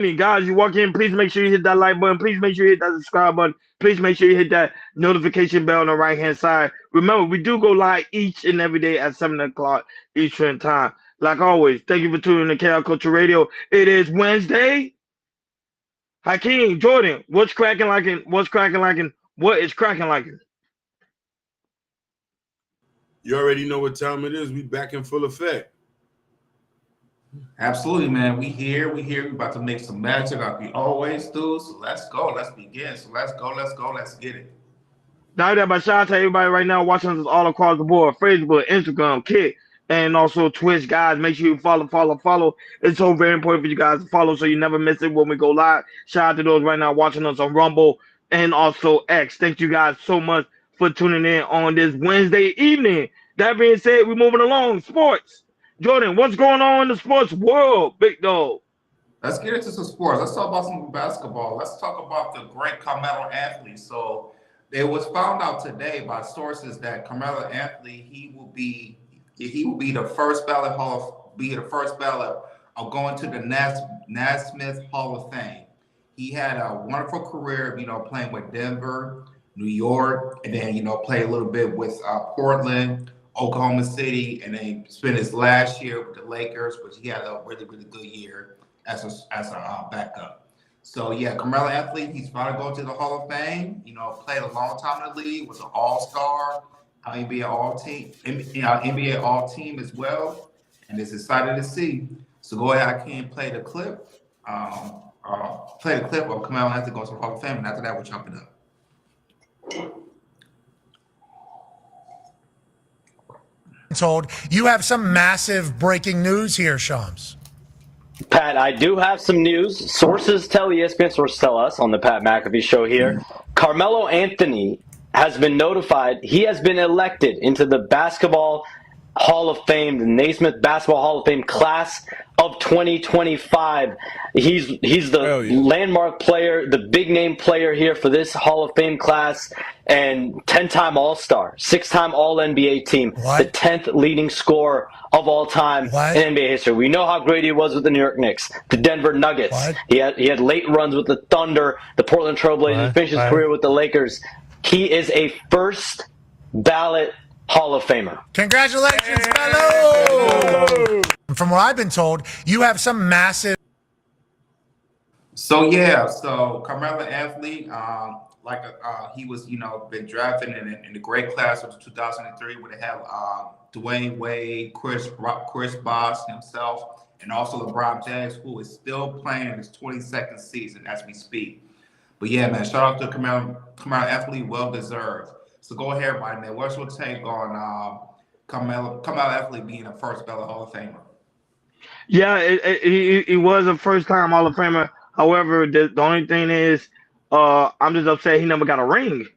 Guys, you walk in, please make sure you hit that like button. Please make sure you hit that subscribe button. Please make sure you hit that notification bell on the right hand side. Remember, we do go live each and every day at 7 o'clock Eastern Time. Like always, thank you for tuning in to KL Culture Radio. It is Wednesday. Hakeem, Jordan, what's cracking like and what's cracking like and what is cracking like? You already know what time it is. We back in full effect. Absolutely, man. We here. We about to make some magic like we always do. So let's go. Let's begin. So let's go. Let's get it. Now that by shout out to everybody right now watching us all across the board, Facebook, Instagram, Kick, and also Twitch, guys. Make sure you follow. It's so very important for you guys to follow so you never miss it when we go live. Shout out to those right now watching us on Rumble and also X. Thank you guys so much for tuning in on this Wednesday evening. That being said, we're moving along. Sports. Jordan, what's going on in the sports world, big dog? Let's get into some sports. Let's talk about some basketball. Let's talk about the great Carmelo Anthony. So it was found out today by sources that Carmelo Anthony he will be the first ballot of going to the Naismith Hall of Fame. He had a wonderful career, playing with Denver, New York, and then played a little bit with Portland, Oklahoma City, and then spent his last year with the Lakers, which he had a really, really good year as a backup. So yeah, Carmelo Anthony, he's about to go to the Hall of Fame. Played a long time in the league, was an All-Star, NBA All-Team as well, and is excited to see. So go ahead, I can play the clip. Play the clip of Carmelo Anthony going to the Hall of Fame, and after that, we'll chop it up. Told you have some massive breaking news here, Shams. Pat, I do have some news. Sources tell ESPN, sources tell us on the Pat McAfee show here. Carmelo Anthony has been notified. He has been elected into the Basketball Hall of Fame, the Naismith Basketball Hall of Fame class of 2025. He's the landmark player, the big name player here for this Hall of Fame class, and 10-time All-Star, 6-time All-NBA team, the 10th leading scorer of all time in NBA history. We know how great he was with the New York Knicks, the Denver Nuggets. He had late runs with the Thunder, the Portland Trailblazers, finished his career with the Lakers. He is a first ballot Hall of Famer. Congratulations, Melo! From what I've been told, you have some massive. So Carmelo Anthony, he was, been drafted in the great class of 2003, where they have Dwayne Wade, Chris Bosh himself, and also LeBron James, who is still playing in his 22nd season as we speak. But yeah, man, shout out to Carmelo Anthony, well deserved. So go ahead, right now. What's your take on Carmelo Anthony being a first ballot Hall of Famer? Yeah, he was a first-time Hall of Famer. However, the only thing is, I'm just upset he never got a ring.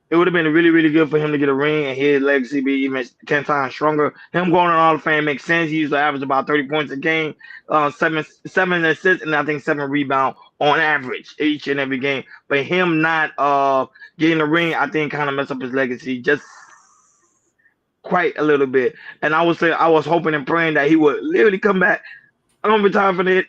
It would have been really, really good for him to get a ring and his legacy be even 10 times stronger. Him going to Hall of Fame makes sense. He used to average about 30 points a game, seven assists, and I think 7 rebounds on average each and every game. But him not getting a ring, I think, kind of messed up his legacy just quite a little bit. And I was hoping and praying that he would literally come back, retire from the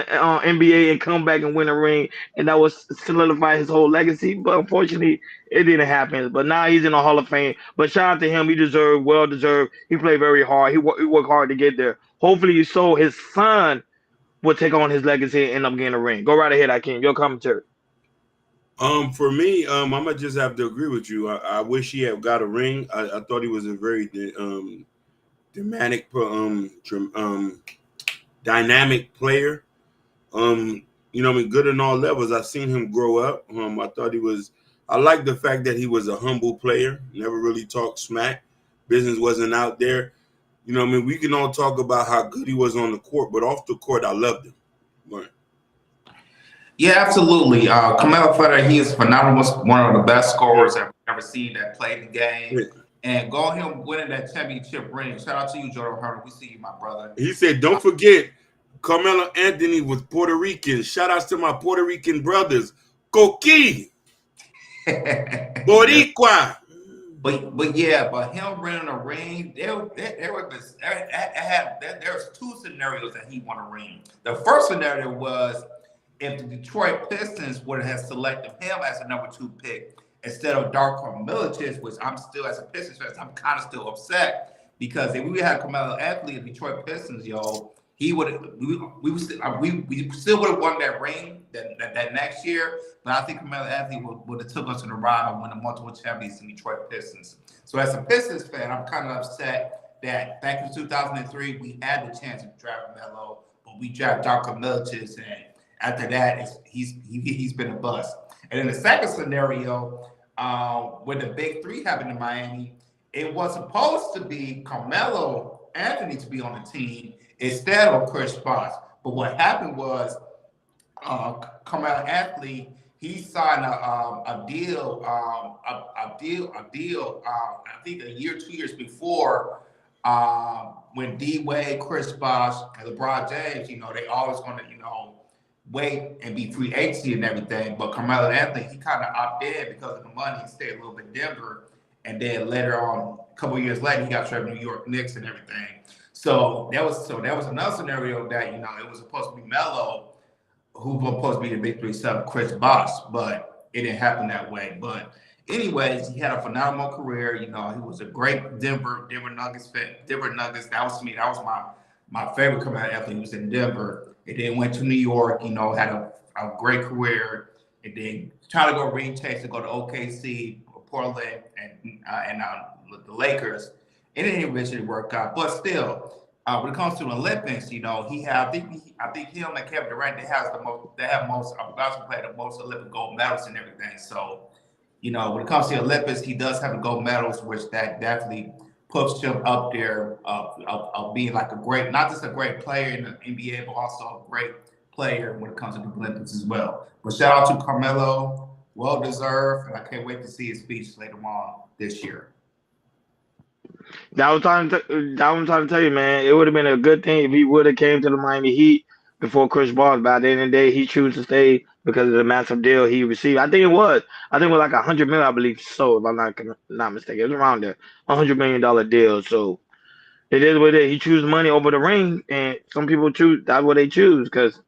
NBA and come back and win a ring, and that was solidify his whole legacy. But unfortunately, it didn't happen. But now he's in the Hall of Fame. But shout out to him. He well deserved. He played very hard. He worked hard to get there. Hopefully, so his son will take on his legacy and end up getting a ring. Go right ahead, Akeem. Your commentary. For me, I'm gonna just have to agree with you. I wish he had got a ring. I thought he was a very dynamic player. Good in all levels. I've seen him grow up. I like the fact that he was a humble player, never really talked smack. Business wasn't out there. We can all talk about how good he was on the court, but off the court, I loved him. Right. Yeah, absolutely. Carmelo Anthony, he is phenomenal. One of the best scorers I've ever seen that played the game. Yeah. And go him winning that championship ring. Shout out to you, Jordan Herman. We see you, my brother. He said, don't forget, Carmelo Anthony was Puerto Rican. Shout outs to my Puerto Rican brothers. Coqui. Boricua. But yeah, but him running a ring, there was two scenarios that he won a ring. The first scenario was if the Detroit Pistons would have selected him as the number 2 pick instead of Darko Milicic, which I'm still, as a Pistons fan, I'm kind of still upset because if we had Carmelo Anthony, the Detroit Pistons, he would we still would have won that ring that next year. But I think Carmelo Anthony would have took us in the round and won the multiple champions in Detroit Pistons. So as a Pistons fan, I'm kind of upset that back in 2003 we had the chance to draft Melo, but we drafted Darko Milicic, and after that he's been a bust. And in the second scenario, when the Big Three happened in Miami, it was supposed to be Carmelo Anthony to be on the team instead of Chris Bosh. But what happened was Carmelo Anthony, he signed a deal. I think a year, 2 years before, when D Wade, Chris Bosh, and LeBron James, they always going to, wait and be free agency and everything. But Carmelo Anthony, he kind of opted in because of the money. He stayed a little bit in Denver, and then later on, a couple of years later, he got traded to New York Knicks and everything. So that was another scenario that it was supposed to be Melo, who was supposed to be the Big Three sub Chris Bosh, but it didn't happen that way. But anyways, he had a phenomenal career. He was a great Denver Nuggets fan. Denver Nuggets. That was my favorite Carmelo Anthony. He was in Denver. And then went to New York. Had a great career. And then tried to go ring chase to go to OKC, Portland, and the Lakers. It didn't eventually work out, but still, when it comes to the Olympics, I think him and Kevin Durant, they have most Olympic gold medals and everything. So, when it comes to the Olympics, he does have the gold medals, which that definitely puts him up there of being like not just a great player in the NBA, but also a great player when it comes to the Olympics as well. But shout out to Carmelo, well deserved, and I can't wait to see his speech later on this year. That was trying to tell you, man. It would have been a good thing if he would have came to the Miami Heat before Chris Bosh. But at the end of the day, he chose to stay because of the massive deal he received. I think it was like $100 million, I believe. So if I'm not mistaken, it was around there, $100 million deal. So it is what it is. He chose money over the ring, and some people choose. That's what they choose because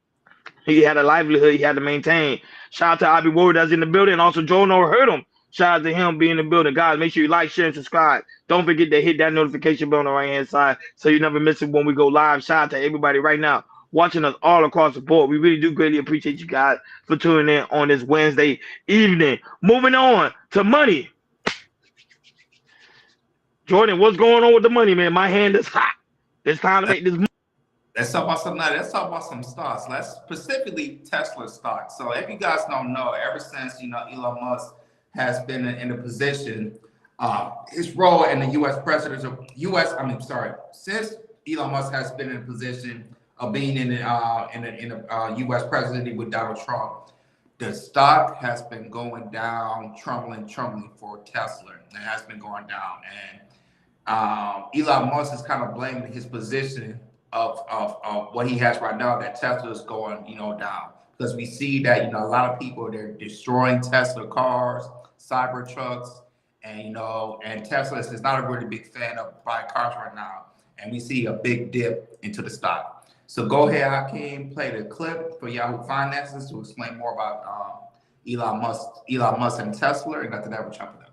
he had a livelihood he had to maintain. Shout out to Bobby Ward that's in the building. Also, Joe No heard him. Shout out to him being in the building. Guys, make sure you like, share, and subscribe. Don't forget to hit that notification bell on the right-hand side so you never miss it when we go live. Shout out to everybody right now watching us all across the board. We really do greatly appreciate you guys for tuning in on this Wednesday evening. Moving on to money. Jordan, what's going on with the money, man? My hand is hot. It's time to make this money. Let's talk about something. Let's talk about some stocks. Let's specifically Tesla stocks. So if you guys don't know, ever since Elon Musk has been in a position, his role in the since Elon Musk has been in a position of being in a U.S. presidency with Donald Trump, the stock has been going down, trembling for Tesla. It has been going down, and Elon Musk is kind of blaming his position of what he has right now that Tesla is going down, because we see that a lot of people, they're destroying Tesla cars, Cybertrucks, and Tesla is not a really big fan of buying cars right now, and we see a big dip into the stock. So go ahead, Hakeem, play the clip for Yahoo Finances to explain more about Elon Musk and Tesla, and after that we'll jump it up.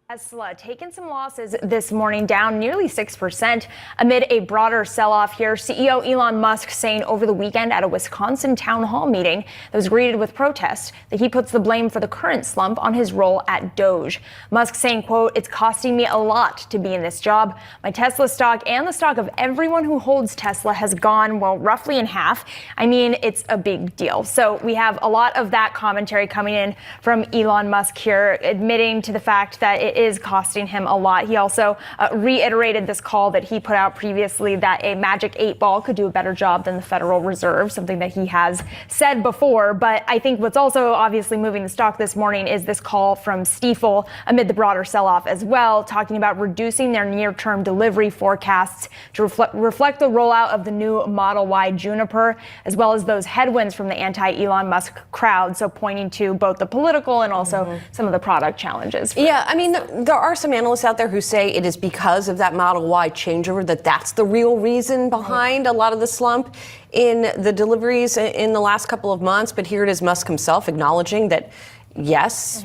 Tesla taking some losses this morning, down nearly 6% amid a broader sell-off here. CEO Elon Musk saying over the weekend at a Wisconsin town hall meeting that was greeted with protest that he puts the blame for the current slump on his role at Doge. Musk saying, quote, "It's costing me a lot to be in this job. My Tesla stock and the stock of everyone who holds Tesla has gone, well, roughly in half. I mean, it's a big deal." So we have a lot of that commentary coming in from Elon Musk here, admitting to the fact that it is costing him a lot. He also reiterated this call that he put out previously that a magic 8-ball could do a better job than the Federal Reserve, something that he has said before. But I think what's also obviously moving the stock this morning is this call from Stifel amid the broader sell-off as well, talking about reducing their near-term delivery forecasts to reflect the rollout of the new Model Y Juniper, as well as those headwinds from the anti-Elon Musk crowd. So pointing to both the political and also some of the product challenges. Yeah, I mean, there are some analysts out there who say it is because of that Model Y changeover that's the real reason behind a lot of the slump in the deliveries in the last couple of months. But here it is, Musk himself acknowledging that, yes,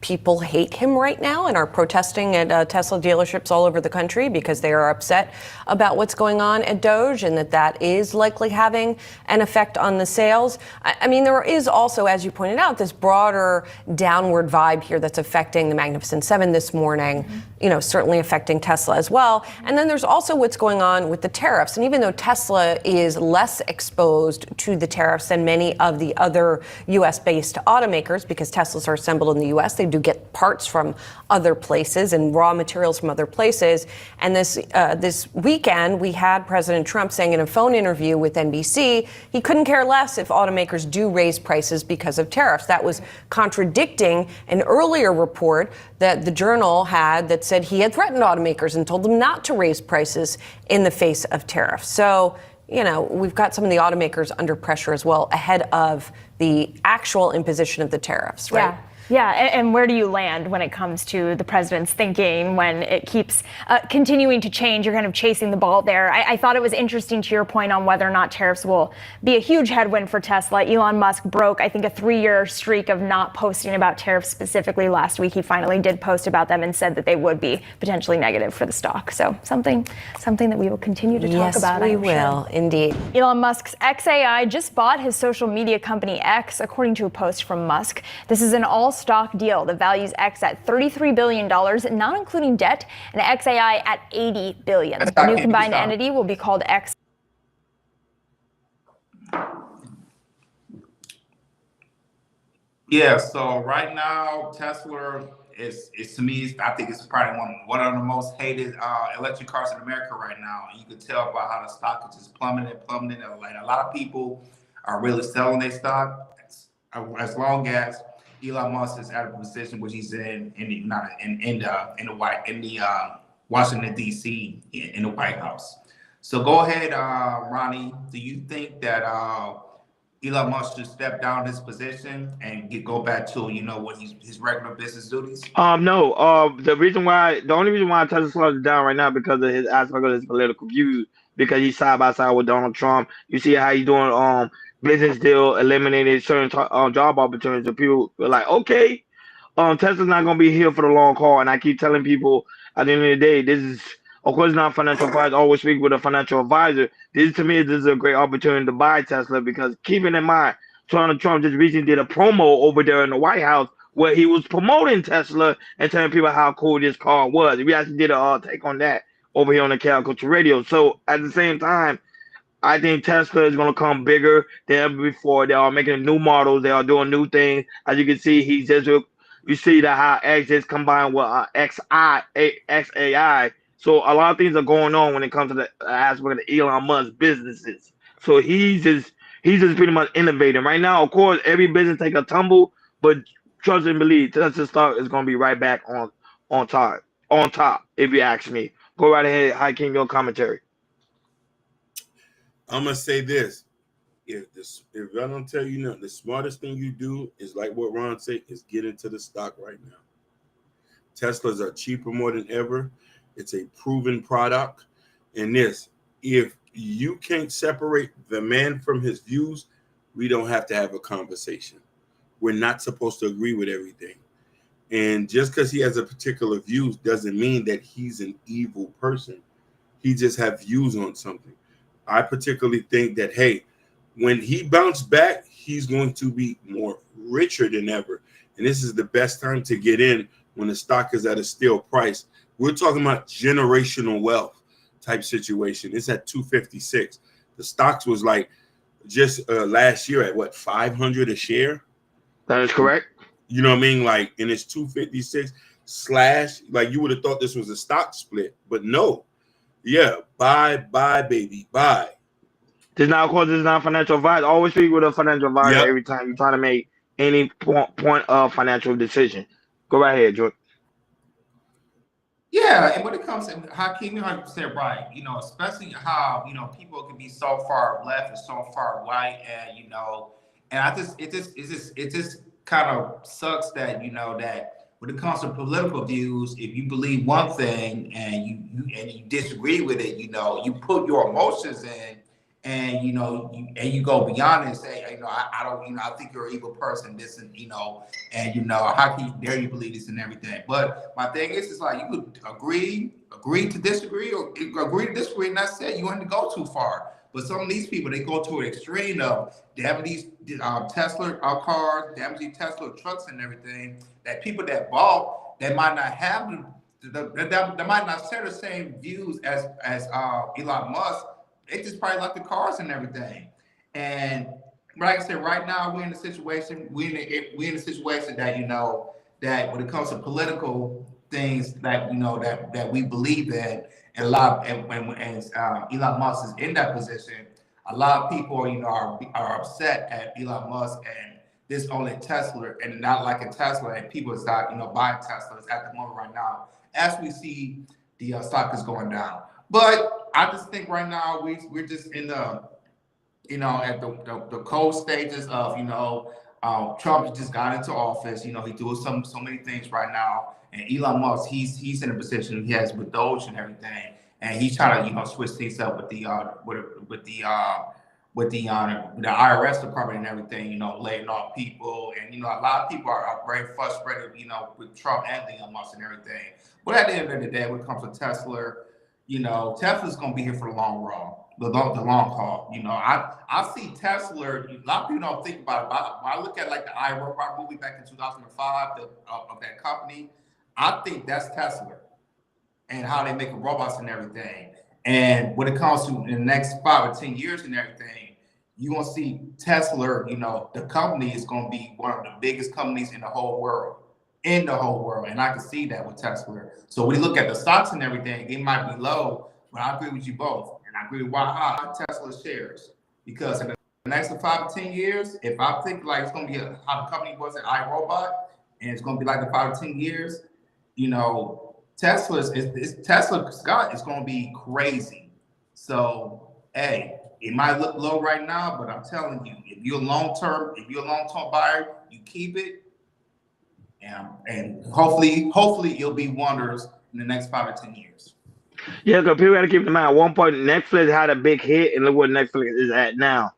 people hate him right now and are protesting at Tesla dealerships all over the country because they are upset about what's going on at Doge, and that is likely having an effect on the sales. I mean, there is also, as you pointed out, this broader downward vibe here that's affecting the Magnificent Seven this morning, certainly affecting Tesla as well. And then there's also what's going on with the tariffs. And even though Tesla is less exposed to the tariffs than many of the other U.S.-based automakers, because Teslas are assembled in the U.S., they do get parts from other places and raw materials from other places. And this weekend, we had President Trump saying in a phone interview with NBC, he couldn't care less if automakers do raise prices because of tariffs. That was contradicting an earlier report that the Journal had that said he had threatened automakers and told them not to raise prices in the face of tariffs. So, we've got some of the automakers under pressure as well ahead of the actual imposition of the tariffs, right? Yeah, and where do you land when it comes to the president's thinking when it keeps continuing to change? You're kind of chasing the ball there. I thought it was interesting to your point on whether or not tariffs will be a huge headwind for Tesla. Elon Musk broke, I think, a 3-year streak of not posting about tariffs specifically last week. He finally did post about them and said that they would be potentially negative for the stock. So something that we will continue to talk about. Yes, we will, indeed. Elon Musk's xAI just bought his social media company X, according to a post from Musk. This is an all-stock deal that values X at $33 billion, not including debt, and xAI at $80 billion. The new combined entity will be called X. Yeah, so right now, Tesla is to me, I think it's probably one of the most hated electric cars in America right now. And you can tell by how the stock is just plummeting. Like a lot of people are really selling their stock as long as Elon Musk is at a position which he's in Washington D.C. in the White House. So go ahead, Ronnie. Do you think that Elon Musk should step down his position and go back to what his regular business duties? No. The only reason why Tesla slows down right now because of his aspect of his political views, because he's side by side with Donald Trump. You see how he's doing business deal, eliminated certain job opportunities. And people are like, okay, Tesla's not gonna be here for the long haul. And I keep telling people at the end of the day, this is, of course, not financial advice. Always speak with a financial advisor. This is a great opportunity to buy Tesla, because keeping in mind, Donald Trump just recently did a promo over there in the White House where he was promoting Tesla and telling people how cool this car was. We actually did a take on that over here on the Cal Culture Radio. So at the same time, I think Tesla is going to come bigger than ever before. They are making new models. They are doing new things. As you can see, you see that how X is combined with xAI. So a lot of things are going on when it comes to the aspect of the Elon Musk businesses. So he's just pretty much innovating right now. Of course, every business take a tumble, but trust and believe, Tesla stock is going to be right back on top. If you ask me, go right ahead, Hakeem, your commentary. I'm gonna say this: if I don't tell you nothing, the smartest thing you do is like what Ron said: is get into the stock right now. Teslas are cheaper more than ever. It's a proven product, and if you can't separate the man from his views, we don't have to have a conversation. We're not supposed to agree with everything, and just because he has a particular views doesn't mean that he's an evil person. He just has views on something. I particularly think that, hey, when he bounced back, he's going to be more richer than ever. And this is the best time to get in when the stock is at a steel price. We're talking about generational wealth type situation. It's at 256. The stocks was like just last year at what, 500 a share? That is correct. You know what I mean? Like, and it's 256 / like you would have thought this was a stock split, but no. Yeah, buy, baby, buy. This is not financial advice. Always speak with a financial advisor every time you're trying to make any point of financial decision. Go right ahead, George. Yeah, and when it comes to Hakeem, you're 100% right. Especially how people can be so far left and so far right, and it just kind of sucks that that when it comes to political views, if you believe one thing and you disagree with it, you put your emotions in, and you go beyond it and say, I don't, I think you're an evil person, this and how can you dare you believe this and everything. But my thing is, it's like you could agree to disagree, or agree to disagree, and that's it. You want to go too far. But some of these people, they go to an extreme of damaging these Tesla cars, damaging Tesla trucks and everything, that people that bought, that might not have that might not share the same views as Elon Musk. They just probably like the cars and everything. And like I said, right now we're in a situation that that when it comes to political things that that we believe in, and a lot and Elon Musk is in that position, a lot of people are upset at Elon Musk and this only Tesla and not like a Tesla, and people start buying Teslas at the moment right now as we see the stock is going down. But I just think right now we're just in the at the cold stages of Trump just got into office. He's doing so many things right now, and Elon Musk he's in a position he has with Doge and everything, and he's trying to switch things up with the IRS department and everything, laying off people, and a lot of people are very frustrated, with Trump and Elon Musk and everything. But at the end of the day, when it comes to Tesla, Tesla's gonna be here for the long run, the long haul. I see Tesla. A lot of people don't think about it. But when I look at like the iRobot movie back in 2005 of that company, I think that's Tesla and how they make robots and everything. And when it comes to in the next 5 or 10 years and everything, you're gonna see Tesla. The company is gonna be one of the biggest companies in the whole world. And I can see that with Tesla. So when you look at the stocks and everything, it might be low, but I agree with you both. And I agree with why Tesla shares. Because in the next 5 to 10 years, if I think like it's going to be how the company was at iRobot, and it's going to be like in 5 to 10 years, Tesla Scott is going to be crazy. So, hey, it might look low right now, but I'm telling you, if you're a long-term buyer, you keep it. And hopefully it'll be wonders in the next 5 to 10 years. Yeah, because people got to keep in mind, at one point, Netflix had a big hit, and look where Netflix is at now.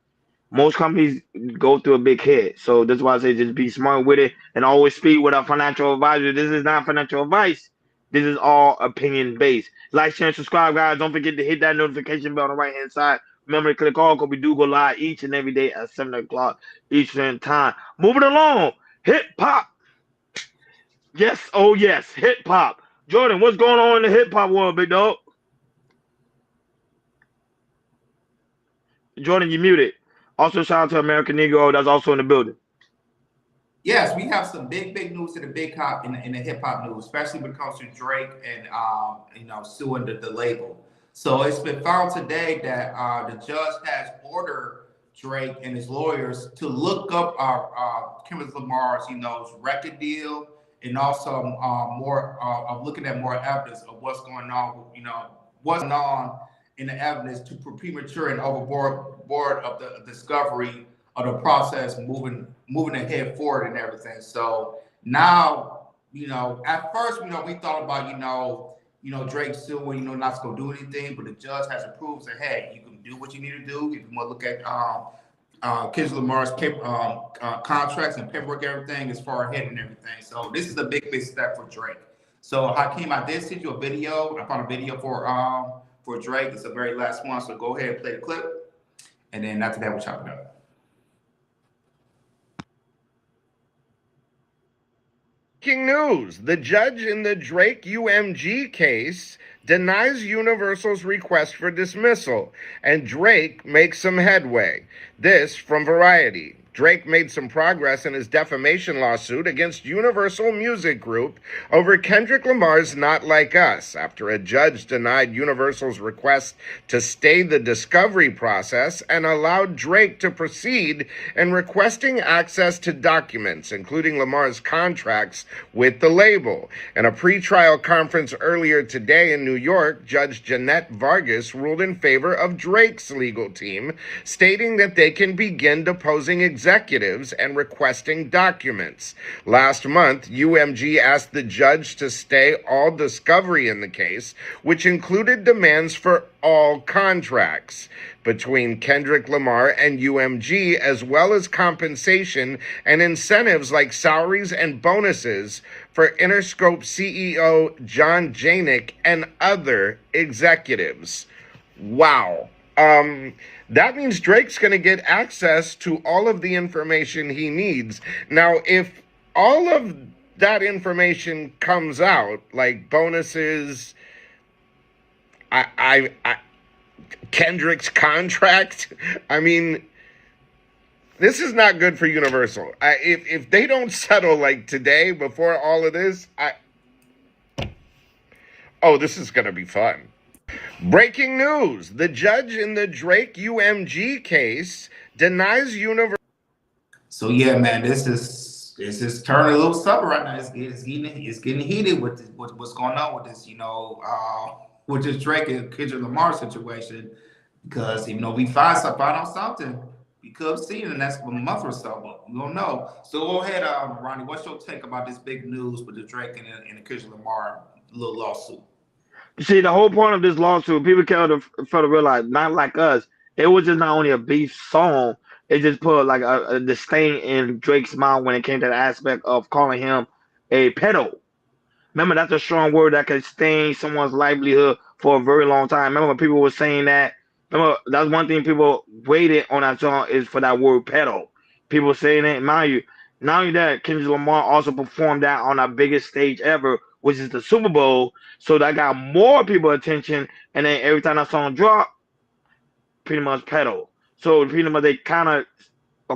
Most companies go through a big hit. So that's why I say just be smart with it and always speak with a financial advisor. This is not financial advice. This is all opinion-based. Like, share, and subscribe, guys. Don't forget to hit that notification bell on the right-hand side. Remember to click all because we do go live each and every day at 7 o'clock Eastern time. Moving along, hip-hop. Yes, oh yes, hip-hop. Jordan, what's going on in the hip-hop world, big dog? Jordan, you muted. Also, shout out to American Negro. That's also in the building. Yes, we have some big news in the in the hip-hop news, especially when it comes to Drake and suing the label. So it's been found today that the judge has ordered Drake and his lawyers to look up Kendrick Lamar's record deal, and also more of looking at more evidence of what's going on, in the evidence to premature and overboard of the discovery of the process moving ahead forward and everything. So now, at first, we thought about, Drake suing, not going to do anything, but the judge has approved that, hey, you can do what you need to do. If you want to look at Kendrick Lamar's contracts and paperwork, everything is far ahead and everything. So this is a big step for Drake. So Hakeem, I did send you a video. I found a video for Drake. It's the very last one. So go ahead and play the clip, and then after that, we'll chop it up. Breaking news: the judge in the Drake UMG case denies Universal's request for dismissal, and Drake makes some headway. This from Variety. Drake made some progress in his defamation lawsuit against Universal Music Group over Kendrick Lamar's Not Like Us after a judge denied Universal's request to stay the discovery process and allowed Drake to proceed in requesting access to documents, including Lamar's contracts with the label. In a pretrial conference earlier today in New York, Judge Jeanette Vargas ruled in favor of Drake's legal team, stating that they can begin deposing executives executives and requesting documents. Last month, UMG asked the judge to stay all discovery in the case, which included demands for all contracts between Kendrick Lamar and UMG, as well as compensation and incentives like salaries and bonuses for Interscope CEO John Janik and other executives. Wow. That means Drake's going to get access to all of the information he needs. Now, if all of that information comes out, like bonuses, Kendrick's contract, I mean, this is not good for Universal. If they don't settle like today before all of this, this is going to be fun. Breaking news. The judge in the Drake UMG case denies Universal. So yeah, man, this is turning a little something right now. It's getting heated with what's going on with this, with this Drake and Kendrick Lamar situation, because we find out something, we could see it in the next month or so, but we don't know. So go ahead, Ronnie, what's your take about this big news with the Drake and the Kendrick Lamar little lawsuit? See, the whole point of this lawsuit, people fail to realize, not like us, it was just not only a beef song, it just put like a disdain in Drake's mind when it came to the aspect of calling him a pedo. Remember, that's a strong word that could stain someone's livelihood for a very long time. Remember, people were saying that. Remember, that's one thing people waited on that song is for that word pedo. People saying it. Mind you, not only that, Kendrick Lamar also performed that on our biggest stage ever, which is the Super Bowl. So that got more people attention. And then every time that song dropped, pretty much pedo. So pretty much they kind of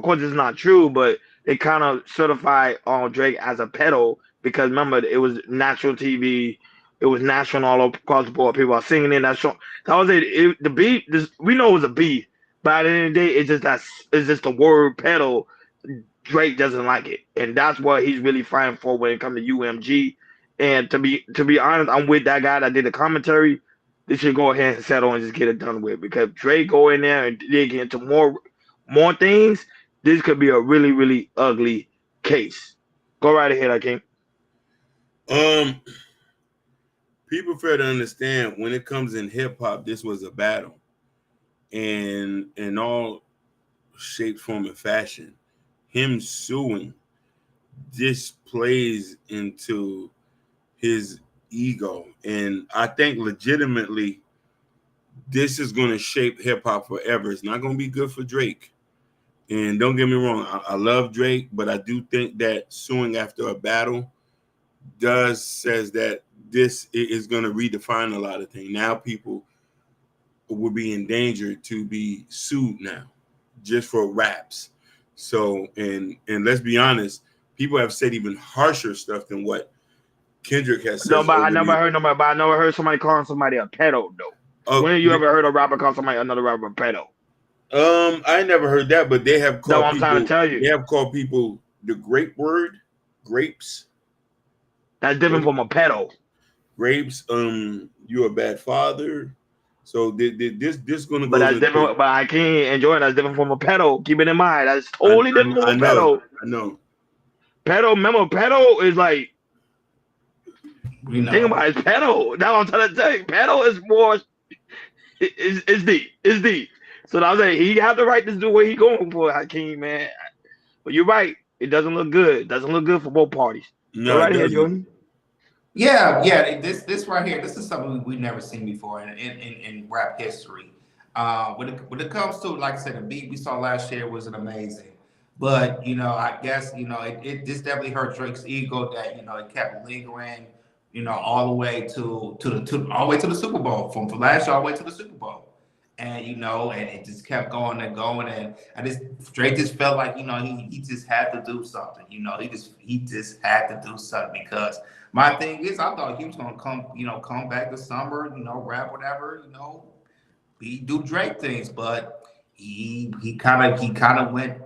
course it's not true, but they kind of certified Drake as a pedo because remember, it was national TV. It was national all across the board. People are singing in that song. That was it. The beat, we know it was a beat, but at the end of the day, it's just the word pedo. Drake doesn't like it, and that's what he's really fighting for when it comes to UMG. And to be honest, I'm with that guy that did the commentary. They should go ahead and settle and just get it done with, because Drake go in there and dig into more things. This could be a really, really ugly case. Go right ahead, Akeem. People fail to understand when it comes in hip hop, this was a battle, and in all shape, form, and fashion, him suing, this plays into his ego, and I think legitimately this is going to shape hip hop forever. It's not going to be good for Drake, and don't get me wrong, I love Drake, but I do think that suing after a battle says that this is going to redefine a lot of things. Now people will be in danger to be sued now just for raps. So and let's be honest, people have said even harsher stuff than what Kendrick has said. No, but I never heard somebody calling somebody a pedo though. When have you ever heard a rapper call another rapper a pedo? I never heard that, but they have called I'm trying to tell you. They have called people the grape word, grapes. That's different from a pedo. Grapes, you're a bad father. So this gonna go. But that's different. But I can't enjoy it. That's different from a pedo. Keep it in mind. That's totally different from a pedo. I know. Pedo, remember, pedo is like. Think about it, it's pedo. That's what I'm trying to tell you. Pedo is more. It's deep. It's deep. So I was like, he have the right to do what he going for, Hakeem, man. But you're right. It doesn't look good. It doesn't look good for both parties. No, right here, Jordan. Yeah. This right here, this is something we've never seen before in rap history. When it comes to, like I said, the beat we saw last year was amazing. But I guess this definitely hurt Drake's ego that it kept lingering, all the way to the Super Bowl, from last year all the way to the Super Bowl. And and it just kept going and going, and Drake just felt like he just had to do something. He just had to do something, because my thing is, I thought he was gonna come back this summer, rap whatever, do Drake things, but he kind of went.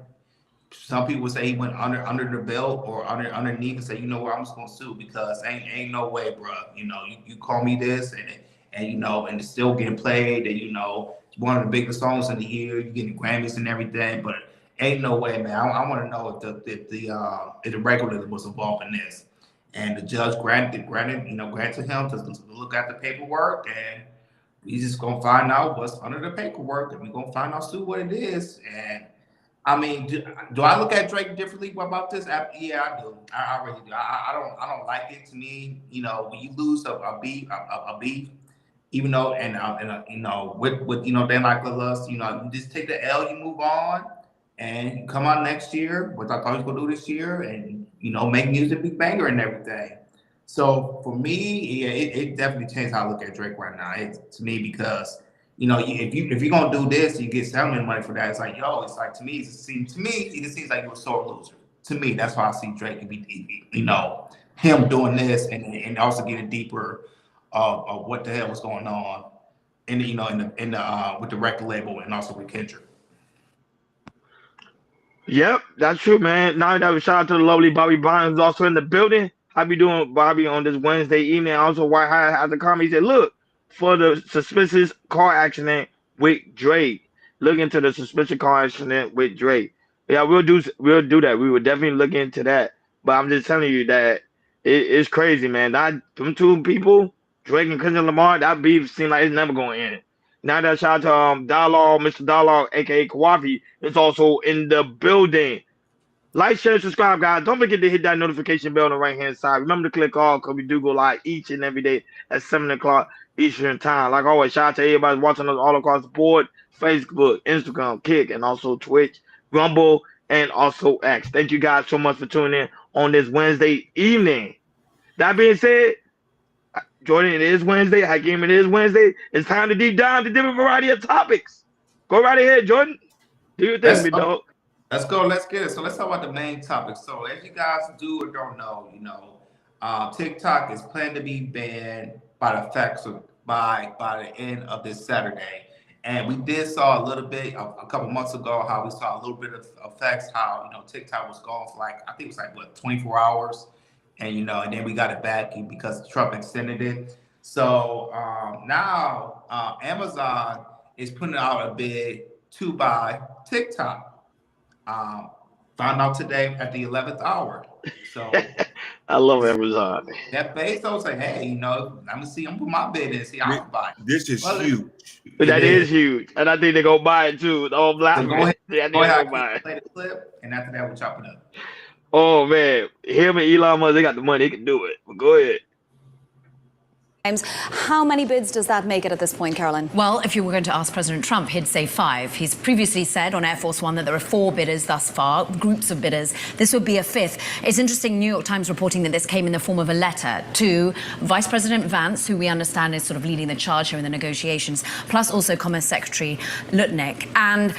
Some people say he went under the belt or underneath and say, I'm just gonna sue, because ain't no way, bro. You call me this and it's still getting played, and one of the biggest songs in the year, you getting Grammys and everything, but ain't no way, man. I want to know if the regulator was involved in this, and the judge granted him to look at the paperwork, and we just gonna find out what's under the paperwork, and we gonna find out soon what it is. And I mean, do I look at Drake differently about this? Yeah, I do. I really do. I don't like it. To me, when you lose a beef, even though with they like us, you just take the L, you move on, and you come out next year, which I thought he was gonna do this year, and make music, big banger and everything. So for me, yeah, it definitely changed how I look at Drake right now. To me, because if you're gonna do this, you get settlement money for that. It's like, to me, it just seems like you're a sore loser. To me, that's why I see Drake and him doing this, and also getting deeper of what the hell was going on with the record label and also with Kendrick. Yep, that's true, man. Now that we shout out to the lovely Bobby Barnes also in the building. How you doing, Bobby, on this Wednesday evening? Also, White High has a comment. He said, look, for the suspicious car accident with Drake. Look into the suspicious car accident with Drake. Yeah, we'll do that. We would definitely look into that. But I'm just telling you that it's crazy, man. Them two people, Drake and Kendrick Lamar, that beef seems like it's never going to end. Now that shout out to Dialogue, Mr. Dialogue, aka Kawafi, is also in the building. Like, share, subscribe, guys. Don't forget to hit that notification bell on the right-hand side. Remember to click all, because we do go live each and every day at 7 o'clock Eastern time. Like always, shout out to everybody watching us all across the board. Facebook, Instagram, Kick, and also Twitch, Rumble, and also X. Thank you guys so much for tuning in on this Wednesday evening. That being said, Jordan, it is Wednesday. Hakeem, it is Wednesday. It's time to deep dive into different variety of topics. Go right ahead, Jordan. Do your thing, big dog. Let's go. Let's get it. So let's talk about the main topic. So as you guys do or don't know, TikTok is planned to be banned by the end of this Saturday. And we did saw a little bit a couple months ago how we saw a little bit of effects, how TikTok was gone for I think it was 24 hours. And and then we got it back because Trump extended it. So now Amazon is putting out a bid to buy TikTok. Found out today at the 11th hour. So I love Amazon. Jeff Bezos said, "Hey, I'm gonna put my bid in, see how I can buy it." This is huge. That is huge, and I think they're gonna buy it too. Oh, black So man. go ahead, play the clip, and after that, we'll chop it up. Oh man, him and Elon Musk, they got the money, they can do it. But go ahead. How many bids does that make it at this point, Carolyn? Well, if you were going to ask President Trump, he'd say 5. He's previously said on Air Force One that there are 4 bidders thus far, groups of bidders. This would be a 5th. It's interesting, New York Times reporting that this came in the form of a letter to Vice President Vance, who we understand is sort of leading the charge here in the negotiations, plus also Commerce Secretary Lutnick. And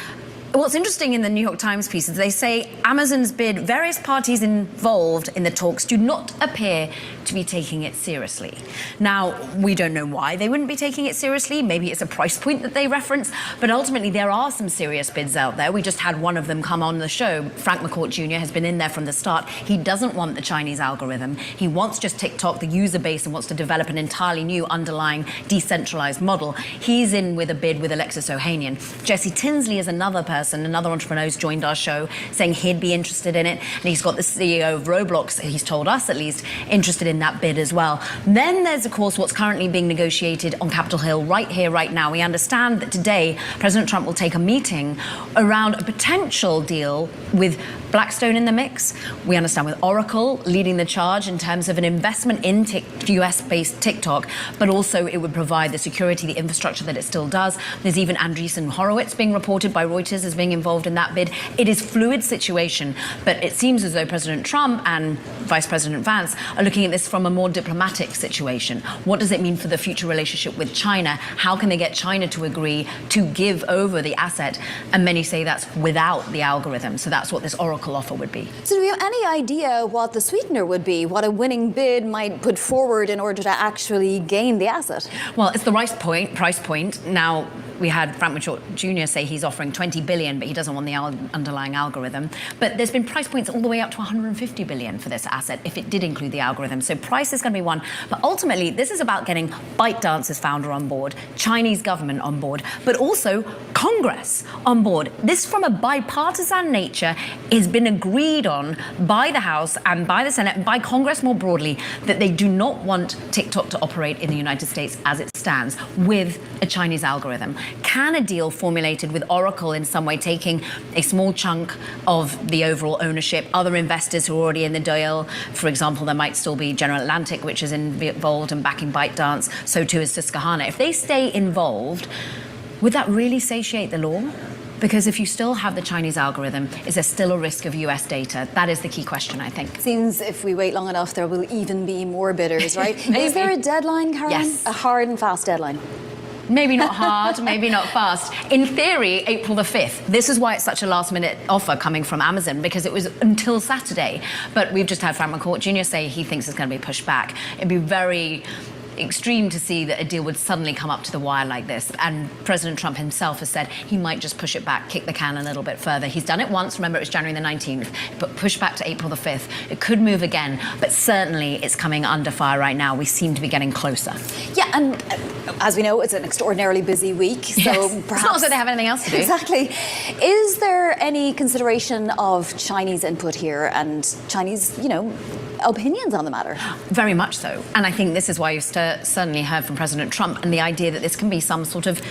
what's interesting in the New York Times piece is they say Amazon's bid, various parties involved in the talks do not appear to be taking it seriously. Now, we don't know why they wouldn't be taking it seriously. Maybe it's a price point that they reference, but ultimately there are some serious bids out there. We just had one of them come on the show. Frank McCourt Jr. has been in there from the start. He doesn't want the Chinese algorithm. He wants just TikTok, the user base, and wants to develop an entirely new underlying decentralized model. He's in with a bid with Alexis Ohanian. Jesse Tinsley is another person, another entrepreneur who's joined our show, saying he'd be interested in it. And he's got the CEO of Roblox, he's told us at least, interested in that bid as well. Then there's, of course, what's currently being negotiated on Capitol Hill right here, right now. We understand that today President Trump will take a meeting around a potential deal with Blackstone in the mix. We understand with Oracle leading the charge in terms of an investment in US-based TikTok, but also it would provide the security, the infrastructure that it still does. There's even Andreessen Horowitz being reported by Reuters as being involved in that bid. It is a fluid situation, but it seems as though President Trump and Vice President Vance are looking at this from a more diplomatic situation. What does it mean for the future relationship with China? How can they get China to agree to give over the asset? And many say that's without the algorithm. So that's what this Oracle offer would be. So do you have any idea what the sweetener would be, what a winning bid might put forward in order to actually gain the asset? Well, it's the price point. Now, we had Frank Mature Jr. say he's offering 20 billion, but he doesn't want the underlying algorithm. But there's been price points all the way up to 150 billion for this asset if it did include the algorithm. So price is going to be one. But ultimately, this is about getting ByteDance's founder on board, Chinese government on board, but also Congress on board. This, from a bipartisan nature, has been agreed on by the House and by the Senate and by Congress more broadly, that they do not want TikTok to operate in the United States as it stands with a Chinese algorithm. Can a deal formulated with Oracle in some way, taking a small chunk of the overall ownership, other investors who are already in the deal, for example, there might still be General Atlantic, which is involved in backing ByteDance, so too is Susquehanna. If they stay involved, would that really satiate the law? Because if you still have the Chinese algorithm, is there still a risk of US data? That is the key question, I think. Seems if we wait long enough, there will even be more bidders, right? Is there a deadline, Karen? Yes. A hard and fast deadline? Maybe not hard, maybe not fast. In theory, April the 5th. This is why it's such a last-minute offer coming from Amazon, because it was until Saturday. But we've just had Frank McCourt Jr. say he thinks it's going to be pushed back. It'd be very extreme to see that a deal would suddenly come up to the wire like this. And President Trump himself has said he might just push it back, kick the can a little bit further. He's done it once, remember it was January the 19th, but push back to April the 5th. It could move again, but certainly it's coming under fire right now. We seem to be getting closer. Yeah, and as we know, it's an extraordinarily busy week, so Yes. perhaps... It's not as though they have anything else to do. Exactly. Is there any consideration of Chinese input here and Chinese, opinions on the matter? Very much so. And I think this is why you've certainly heard from President Trump and the idea that this can be some sort of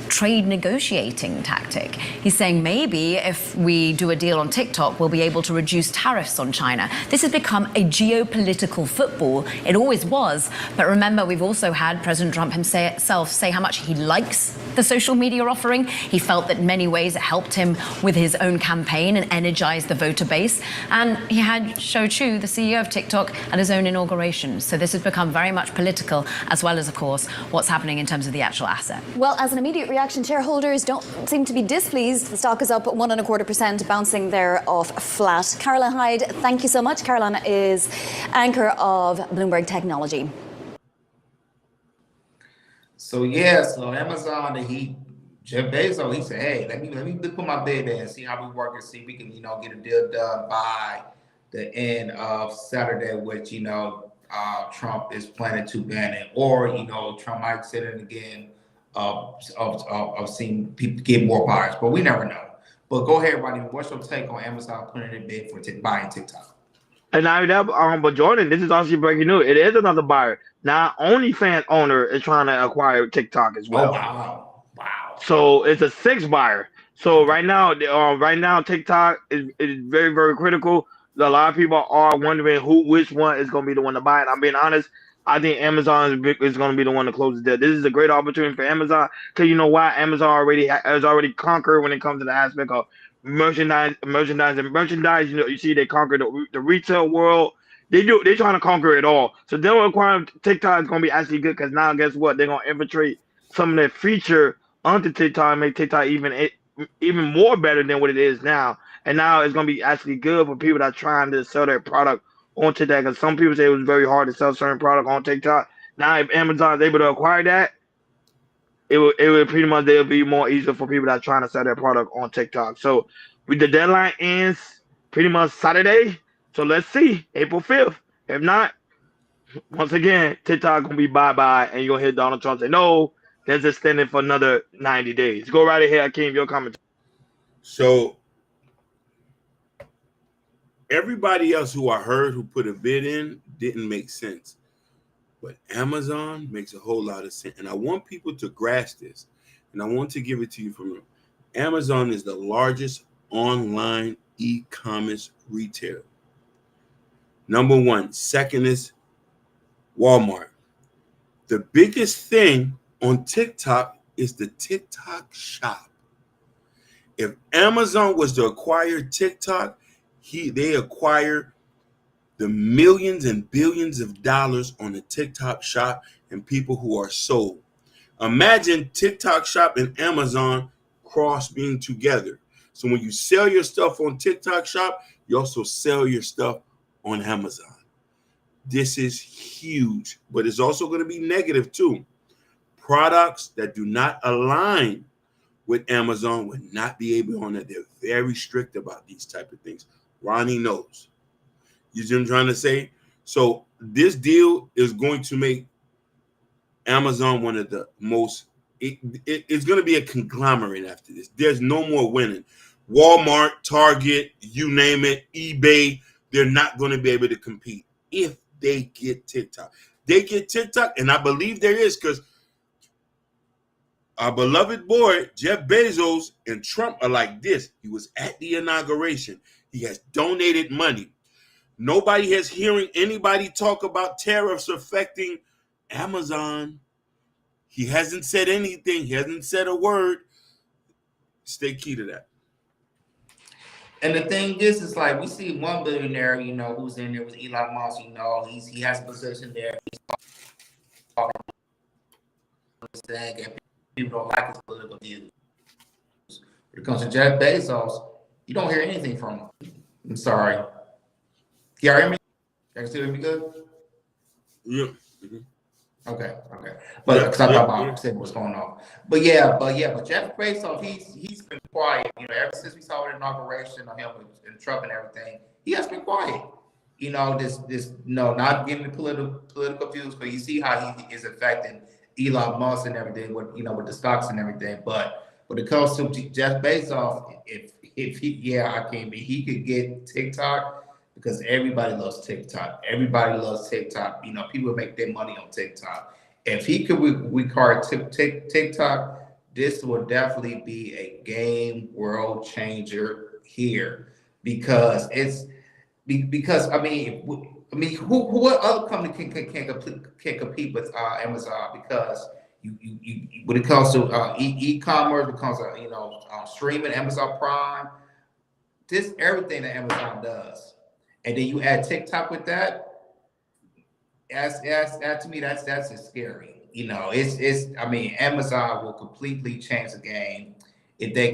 trade negotiating tactic. He's saying maybe if we do a deal on TikTok, we'll be able to reduce tariffs on China. This has become a geopolitical football. It always was. But remember, we've also had President Trump himself say how much he likes the social media offering. He felt that in many ways it helped him with his own campaign and energized the voter base. And he had Shou Chew, the CEO of TikTok, at his own inauguration. So this has become very much political, as well as, of course, what's happening in terms of the actual asset. Well, as an immediate reaction, shareholders don't seem to be displeased. The stock is up 1.25%, bouncing there off flat. Caroline Hyde, thank you so much. Caroline is anchor of Bloomberg Technology. So Amazon, Jeff Bezos, he said, hey, let me put my bid in and see how we work and see if we can, get a deal done by the end of Saturday, which, Trump is planning to ban it. Or, Trump might say it again of seeing people get more buyers, but we never know. But go ahead, Rodney. What's your take on Amazon putting in a bid for buying TikTok? And now but Jordan, this is also breaking news. It is another buyer. Now, OnlyFans owner is trying to acquire TikTok as well. Oh, wow. So it's a sixth buyer. So right now TikTok is very, very critical. A lot of people are wondering which one is going to be the one to buy it. I'm being honest. I think Amazon is going to be the one to close the deal. This is a great opportunity for Amazon because you know why? Amazon has already conquered when it comes to the aspect of merchandise. You see, they conquered the retail world. They're trying to conquer it all. So them acquiring TikTok is going to be actually good because now guess what? They're going to infiltrate some of their feature onto TikTok and make TikTok even more better than what it is now. And now it's going to be actually good for people that are trying to sell their product on TikTok, because some people say it was very hard to sell certain product on TikTok. Now, if Amazon is able to acquire that, it would pretty much they'll be more easier for people that are trying to sell their product on TikTok. So, with the deadline ends pretty much Saturday. So let's see, April 5th. If not, once again, TikTok gonna be bye-bye, and you're gonna hear Donald Trump say, "No, let's extend it for another 90 days." Go right ahead, Akeem, your comment. So everybody else who I heard who put a bid in didn't make sense. But Amazon makes a whole lot of sense. And I want people to grasp this. And I want to give it to you from them. Amazon is the largest online e-commerce retailer. Number one. Second is Walmart. The biggest thing on TikTok is the TikTok shop. If Amazon was to acquire TikTok, they acquire the millions and billions of dollars on the TikTok shop and people who are sold. Imagine TikTok shop and Amazon cross being together. So when you sell your stuff on TikTok shop, you also sell your stuff on Amazon. This is huge, but it's also going to be negative too. Products that do not align with Amazon would not be able on that. They're very strict about these type of things. Ronnie knows. You see what I'm trying to say? So this deal is going to make Amazon one of the most, it's going to be a conglomerate after this. There's no more winning. Walmart, Target, you name it, eBay, they're not going to be able to compete if they get TikTok. They get TikTok, and I believe there is, because our beloved boy, Jeff Bezos and Trump are like this. He was at the inauguration. He has donated money. Nobody has hearing anybody talk about tariffs affecting Amazon. He hasn't said anything. He hasn't said a word. Stay key to that. And the thing is like we see one billionaire, you know, who's in there with Elon Musk. You know, he has a position there. He's talking, and people don't like his political views. When it comes to Jeff Bezos, you don't hear anything from him. I'm sorry. Can you hear me? Can you still hear me good? Yeah. Okay. But because I thought I said what's going on. But Jeff Bezos, he's been quiet. You know, ever since we saw the inauguration of him and Trump and everything, he has been quiet. You know, this not giving political views, but you see how he is affecting Elon Musk and everything with the stocks and everything. But when it comes to Jeff Bezos, if he could get TikTok, because everybody loves TikTok. Everybody loves TikTok. You know, people make their money on TikTok. If he could require TikTok, this will definitely be a game world changer here, because what other company can compete with Amazon? Because you when it comes to e-commerce, when it comes to streaming, Amazon Prime, this everything that Amazon does. And then you add TikTok with that. As to me, that's just scary. You know, Amazon will completely change the game if they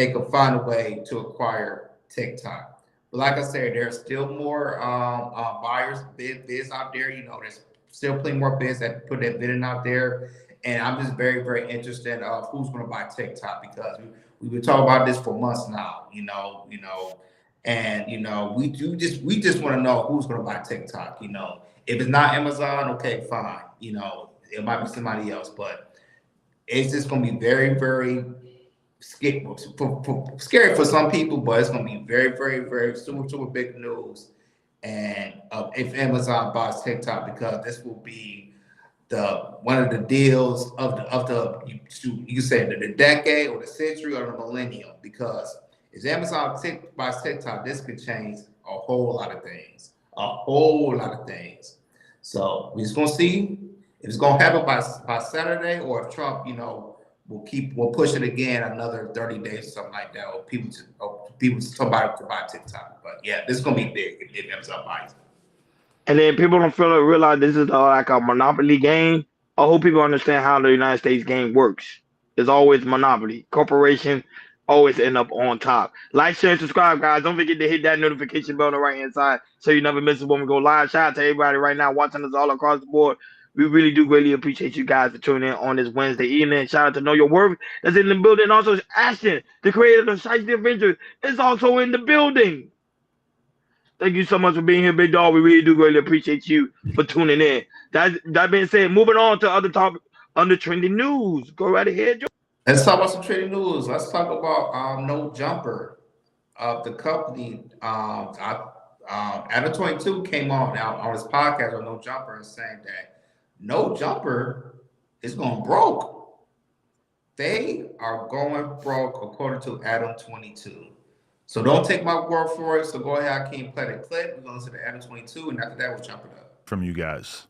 can find a way to acquire TikTok. But like I said, there's still more buyers, bids out there. You know, there's still plenty more bids that put that bidding out there. And I'm just very, very interested of who's going to buy TikTok, because we've been talking about this for months now. And we just want to know who's going to buy TikTok. You know, if it's not Amazon, okay, fine. You know, it might be somebody else, but it's just going to be very, very scary for some people. But it's going to be very, very, very super big news. And if Amazon buys TikTok, because this will be one of the deals of you say the decade or the century or the millennium, because if Amazon buys TikTok, this could change a whole lot of things. So we're just gonna see if it's gonna happen by Saturday, or if Trump, we'll push it again another 30 days or something like that, or people talk about to buy TikTok. But yeah, this is gonna be big if Amazon buys it. And then people don't realize this is like a monopoly game. I hope people understand how the United States game works. It's always monopoly. Corporations always end up on top. Like, share, and subscribe, guys. Don't forget to hit that notification bell on the right-hand side so you never miss it when we go live. Shout out to everybody right now watching us all across the board. We really do greatly appreciate you guys for tuning in on this Wednesday evening. Shout out to Know Your Worth that's in the building. Also, Ashton, the creator of Shiesty Adventures, is also in the building. Thank you so much for being here, big dog. We really do greatly appreciate you for tuning in. That being said, moving on to other topics under trending news. Go right ahead, Joe. Let's talk about some trending news. Let's talk about No Jumper, the company. Adam 22 came on his podcast on No Jumper and saying that No Jumper is going broke. They are going broke, according to Adam 22. So don't take my word for it. So go ahead, Hakeem, play the clip. We're going to listen to Adam 22, and after that, we'll jump it up. From you guys.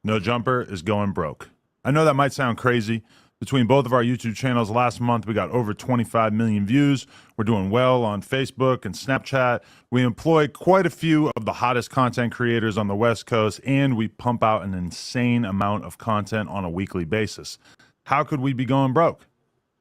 No Jumper is going broke. I know that might sound crazy. Between both of our YouTube channels last month, we got over 25 million views. We're doing well on Facebook and Snapchat. We employ quite a few of the hottest content creators on the West Coast, and we pump out an insane amount of content on a weekly basis. How could we be going broke?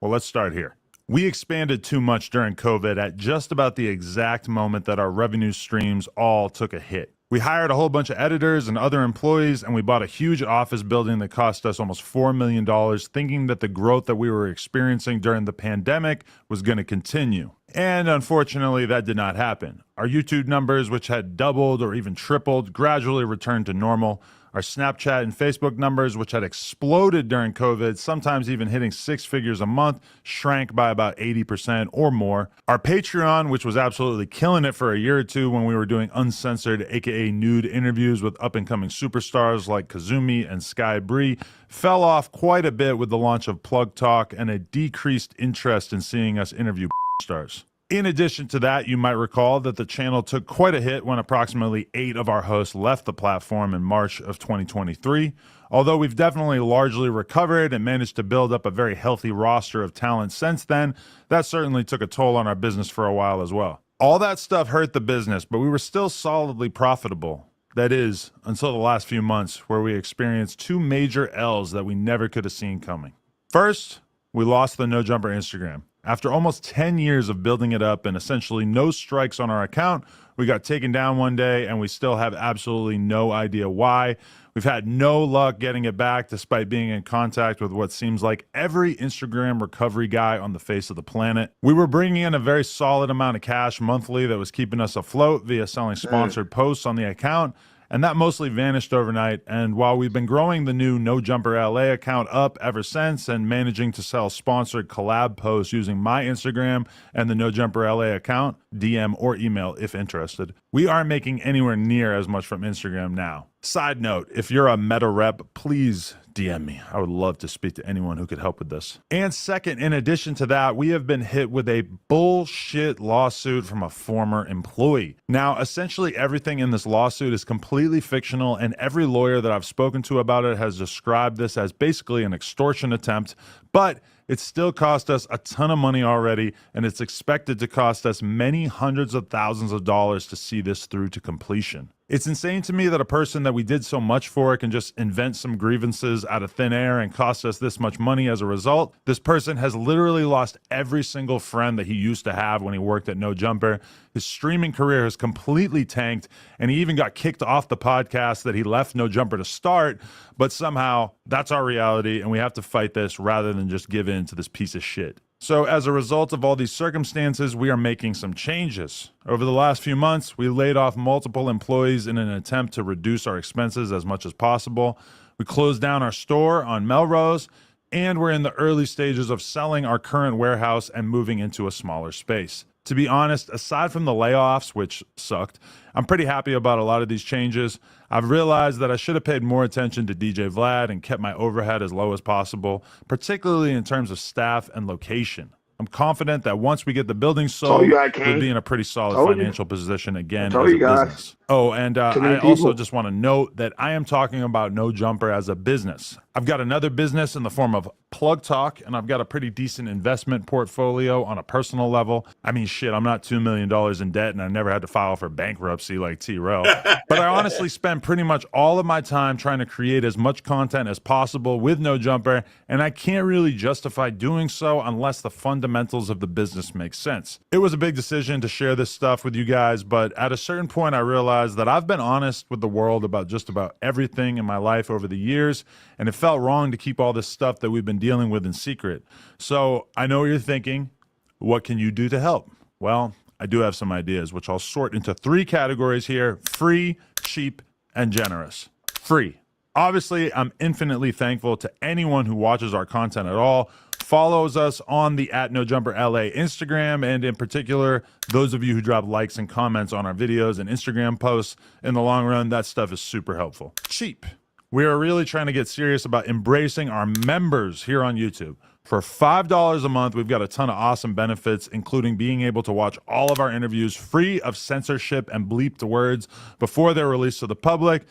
Well, let's start here. We expanded too much during COVID at just about the exact moment that our revenue streams all took a hit. We hired a whole bunch of editors and other employees, and we bought a huge office building that cost us almost $4 million, thinking that the growth that we were experiencing during the pandemic was going to continue. And unfortunately, that did not happen. Our YouTube numbers, which had doubled or even tripled, gradually returned to normal. Our Snapchat and Facebook numbers, which had exploded during COVID, sometimes even hitting 6 figures a month, shrank by about 80% or more. Our Patreon, which was absolutely killing it for a year or two when we were doing uncensored, aka nude interviews with up-and-coming superstars like Kazumi and Sky Bree, fell off quite a bit with the launch of Plug Talk and a decreased interest in seeing us interview stars. In addition to that, you might recall that the channel took quite a hit when approximately 8 of our hosts left the platform in March of 2023. Although we've definitely largely recovered and managed to build up a very healthy roster of talent since then, that certainly took a toll on our business for a while as well. All that stuff hurt the business, but we were still solidly profitable. That is, until the last few months, where we experienced 2 major L's that we never could have seen coming. First, we lost the No Jumper Instagram. After almost 10 years of building it up and essentially no strikes on our account, we got taken down one day and we still have absolutely no idea why. We've had no luck getting it back despite being in contact with what seems like every Instagram recovery guy on the face of the planet. We were bringing in a very solid amount of cash monthly that was keeping us afloat via selling sponsored posts on the account. And that mostly vanished overnight. And while we've been growing the new No Jumper LA account up ever since and managing to sell sponsored collab posts using my Instagram and the No Jumper LA account, DM or email if interested, we aren't making anywhere near as much from Instagram now. Side note, if you're a Meta rep, please DM me. I would love to speak to anyone who could help with this. And second, in addition to that, we have been hit with a bullshit lawsuit from a former employee. Now, essentially everything in this lawsuit is completely fictional, and every lawyer that I've spoken to about it has described this as basically an extortion attempt, but it still cost us a ton of money already, and it's expected to cost us many hundreds of thousands of dollars to see this through to completion. It's insane to me that a person that we did so much for can just invent some grievances out of thin air and cost us this much money as a result. This person has literally lost every single friend that he used to have when he worked at No Jumper. His streaming career has completely tanked, and he even got kicked off the podcast that he left No Jumper to start. But somehow, that's our reality, and we have to fight this rather than just give in to this piece of shit. So as a result of all these circumstances, we are making some changes. Over the last few months, we laid off multiple employees in an attempt to reduce our expenses as much as possible. We closed down our store on Melrose, and we're in the early stages of selling our current warehouse and moving into a smaller space. To be honest, aside from the layoffs, which sucked, I'm pretty happy about a lot of these changes. I've realized that I should have paid more attention to DJ Vlad and kept my overhead as low as possible, particularly in terms of staff and location. I'm confident that once we get the building sold, we'll be in a pretty solid financial position again as a business. Oh, and I also just want to note that I am talking about No Jumper as a business. I've got another business in the form of Plug Talk, and I've got a pretty decent investment portfolio on a personal level. I mean, shit, I'm not $2 million in debt, and I never had to file for bankruptcy like T-Rel. But I honestly spend pretty much all of my time trying to create as much content as possible with No Jumper, and I can't really justify doing so unless the fundamentals of the business make sense. It was a big decision to share this stuff with you guys, but at a certain point I realized that I've been honest with the world about just about everything in my life over the years, and it felt wrong to keep all this stuff that we've been dealing with in secret. So I know what you're thinking, what can you do to help? Well, I do have some ideas, which I'll sort into 3 categories here: free, cheap, and generous. Free. Obviously, I'm infinitely thankful to anyone who watches our content at all, follows us on the @NoJumperLA Instagram, and in particular, those of you who drop likes and comments on our videos and Instagram posts. In the long run, that stuff is super helpful. Cheap. We are really trying to get serious about embracing our members here on YouTube. For $5 a month, we've got a ton of awesome benefits, including being able to watch all of our interviews free of censorship and bleeped words before they're released to the public.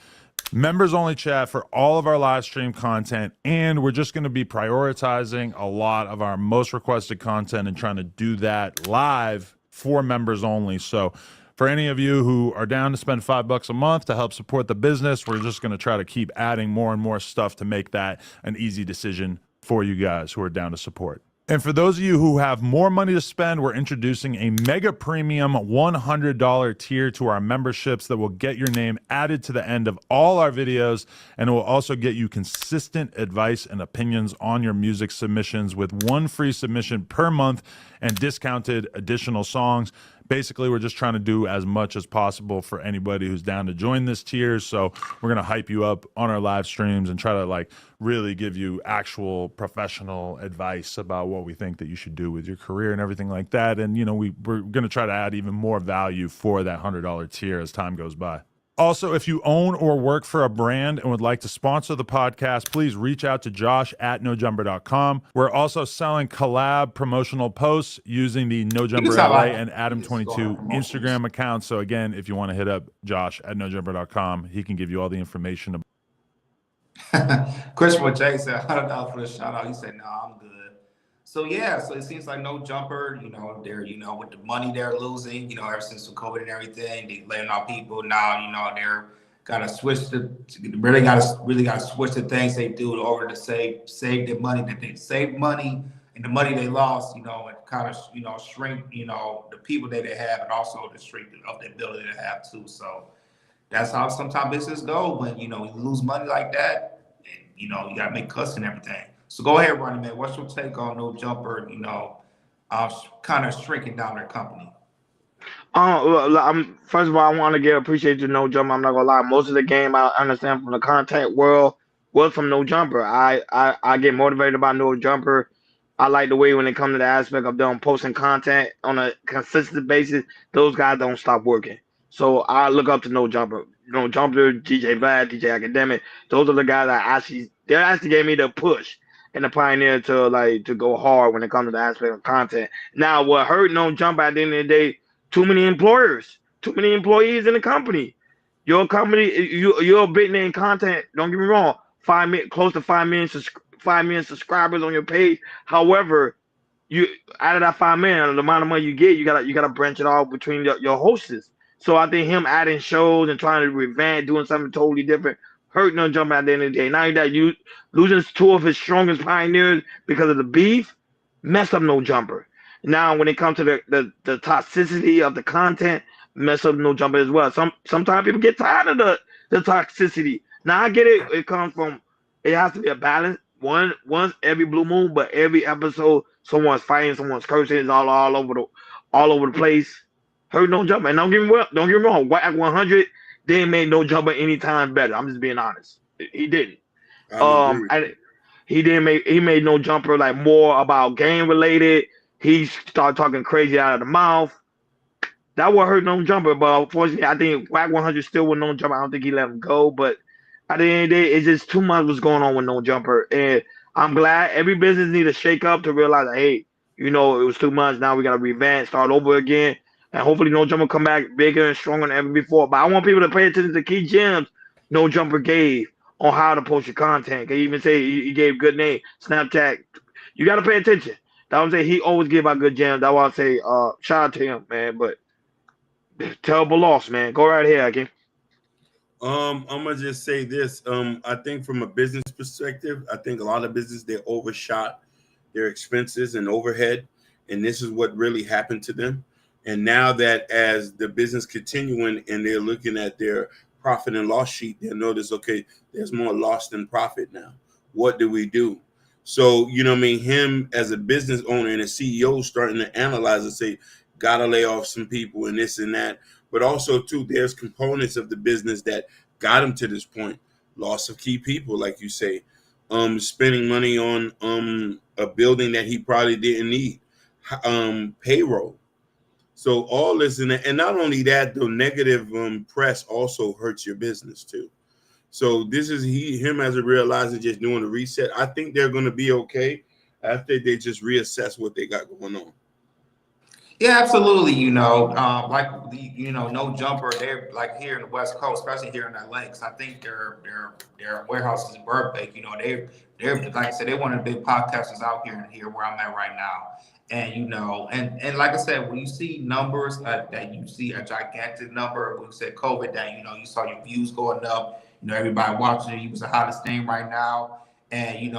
Members only chat for all of our live stream content, and we're just going to be prioritizing a lot of our most requested content and trying to do that live for members only. So for any of you who are down to spend $5 a month to help support the business, we're just going to try to keep adding more and more stuff to make that an easy decision for you guys who are down to support. And for those of you who have more money to spend, we're introducing a mega premium $100 tier to our memberships that will get your name added to the end of all our videos, and it will also get you consistent advice and opinions on your music submissions with one free submission per month and discounted additional songs. Basically, we're just trying to do as much as possible for anybody who's down to join this tier. So we're going to hype you up on our live streams and try to like really give you actual professional advice about what we think that you should do with your career and everything like that. And, you know, we're going to try to add even more value for that $100 tier as time goes by. Also, if you own or work for a brand and would like to sponsor the podcast, please reach out to Josh at nojumper.com. We're also selling collab promotional posts using the NoJumper LA and Adam22 Instagram accounts. So again, if you want to hit up Josh at nojumper.com, he can give you all the information. Christopher J said $100 for the shout out. He said, "No, I'm good." So yeah, so it seems like No Jumper, you know, they're, you know, with the money they're losing, you know, ever since the COVID and everything, they laying off people. Now, you know, they're gotta switch really gotta switch the things they do in order to save the money that they save money and the money they lost, you know, and kind of, you know, shrink, you know, the people that they have and also the shrink of the ability to have too. So that's how sometimes business go when, you know, you lose money like that, and, you know, you gotta make cuts and everything. So go ahead, Running Man. What's your take on No Jumper, you know, kind of shrinking down their company? First of all, I want to appreciate you, No Jumper. I'm not gonna lie. Most of the game I understand from the content world was from No Jumper. I get motivated by No Jumper. I like the way when it comes to the aspect of them posting content on a consistent basis. Those guys don't stop working. So I look up to No Jumper. No Jumper, DJ Vlad, DJ Academic. Those are the guys that actually gave me the push and the pioneer to go hard when it comes to the aspect of content. Now, what hurt No Jumper at the end of the day, too many employers, too many employees in the company. Your company, you're a big name content. Don't get me wrong. Close to 5 million subscribers on your page. However, you out of that 5 million, the amount of money you get, you gotta branch it off between your hosts. So I think him adding shows and trying to revamp, doing something totally different, hurt No Jumper at the end of the day. Now that you losing two of his strongest pioneers because of the beef, mess up No Jumper. Now when it comes to the toxicity of the content, mess up No Jumper as well. Sometimes people get tired of the toxicity. Now I get it. It comes from, it has to be a balance. Once every blue moon, but every episode someone's fighting, someone's cursing, it's all over the place. Hurt No Jumper. And don't get me wrong. Wack 100 didn't make No Jumper any time better. I'm just being honest. He didn't. He made No Jumper like more about game related. He started talking crazy out of the mouth. That would hurt No Jumper, but unfortunately, I think Wack 100 still with No Jumper. I don't think he let him go, but at the end of the day, it's just too much was going on with No Jumper, and I'm glad every business need to shake up to realize that, hey, you know, it was too much. Now we got to revamp, start over again, and hopefully No Jumper come back bigger and stronger than ever before. But I want people to pay attention to key gems No Jumper gave on how to post your content. He even say he gave good name, Snapchat. You got to pay attention. That's what I'm saying. He always give out good gems. That's why I say shout out to him, man. But terrible loss, man. Go right here, again. I'm gonna just say this. I think from a business perspective, I think a lot of business they overshot their expenses and overhead, and this is what really happened to them. And now that as the business continuing and they're looking at their profit and loss sheet, they'll notice, okay, there's more loss than profit now. What do we do? So, you know what I mean? Him as a business owner and a CEO starting to analyze and say, gotta lay off some people and this and that. But also, too, there's components of the business that got him to this point. Loss of key people, like you say. Spending money on a building that he probably didn't need. Payroll. So all this, and not only that, the negative press also hurts your business, too. So this is him as a realizing, just doing a reset. I think they're going to be okay after they just reassess what they got going on. Yeah, absolutely. You know, like No Jumper. They're like here in the West Coast, especially here in LA. Because I think their warehouses in Burbank. You know, they're like I said, they're one of the big podcasters out here where I'm at right now. And you know, and like I said, when you see numbers that you see a gigantic number, when you said COVID, that you know you saw your views going up. You know, everybody watching it. You was the hottest thing right now. And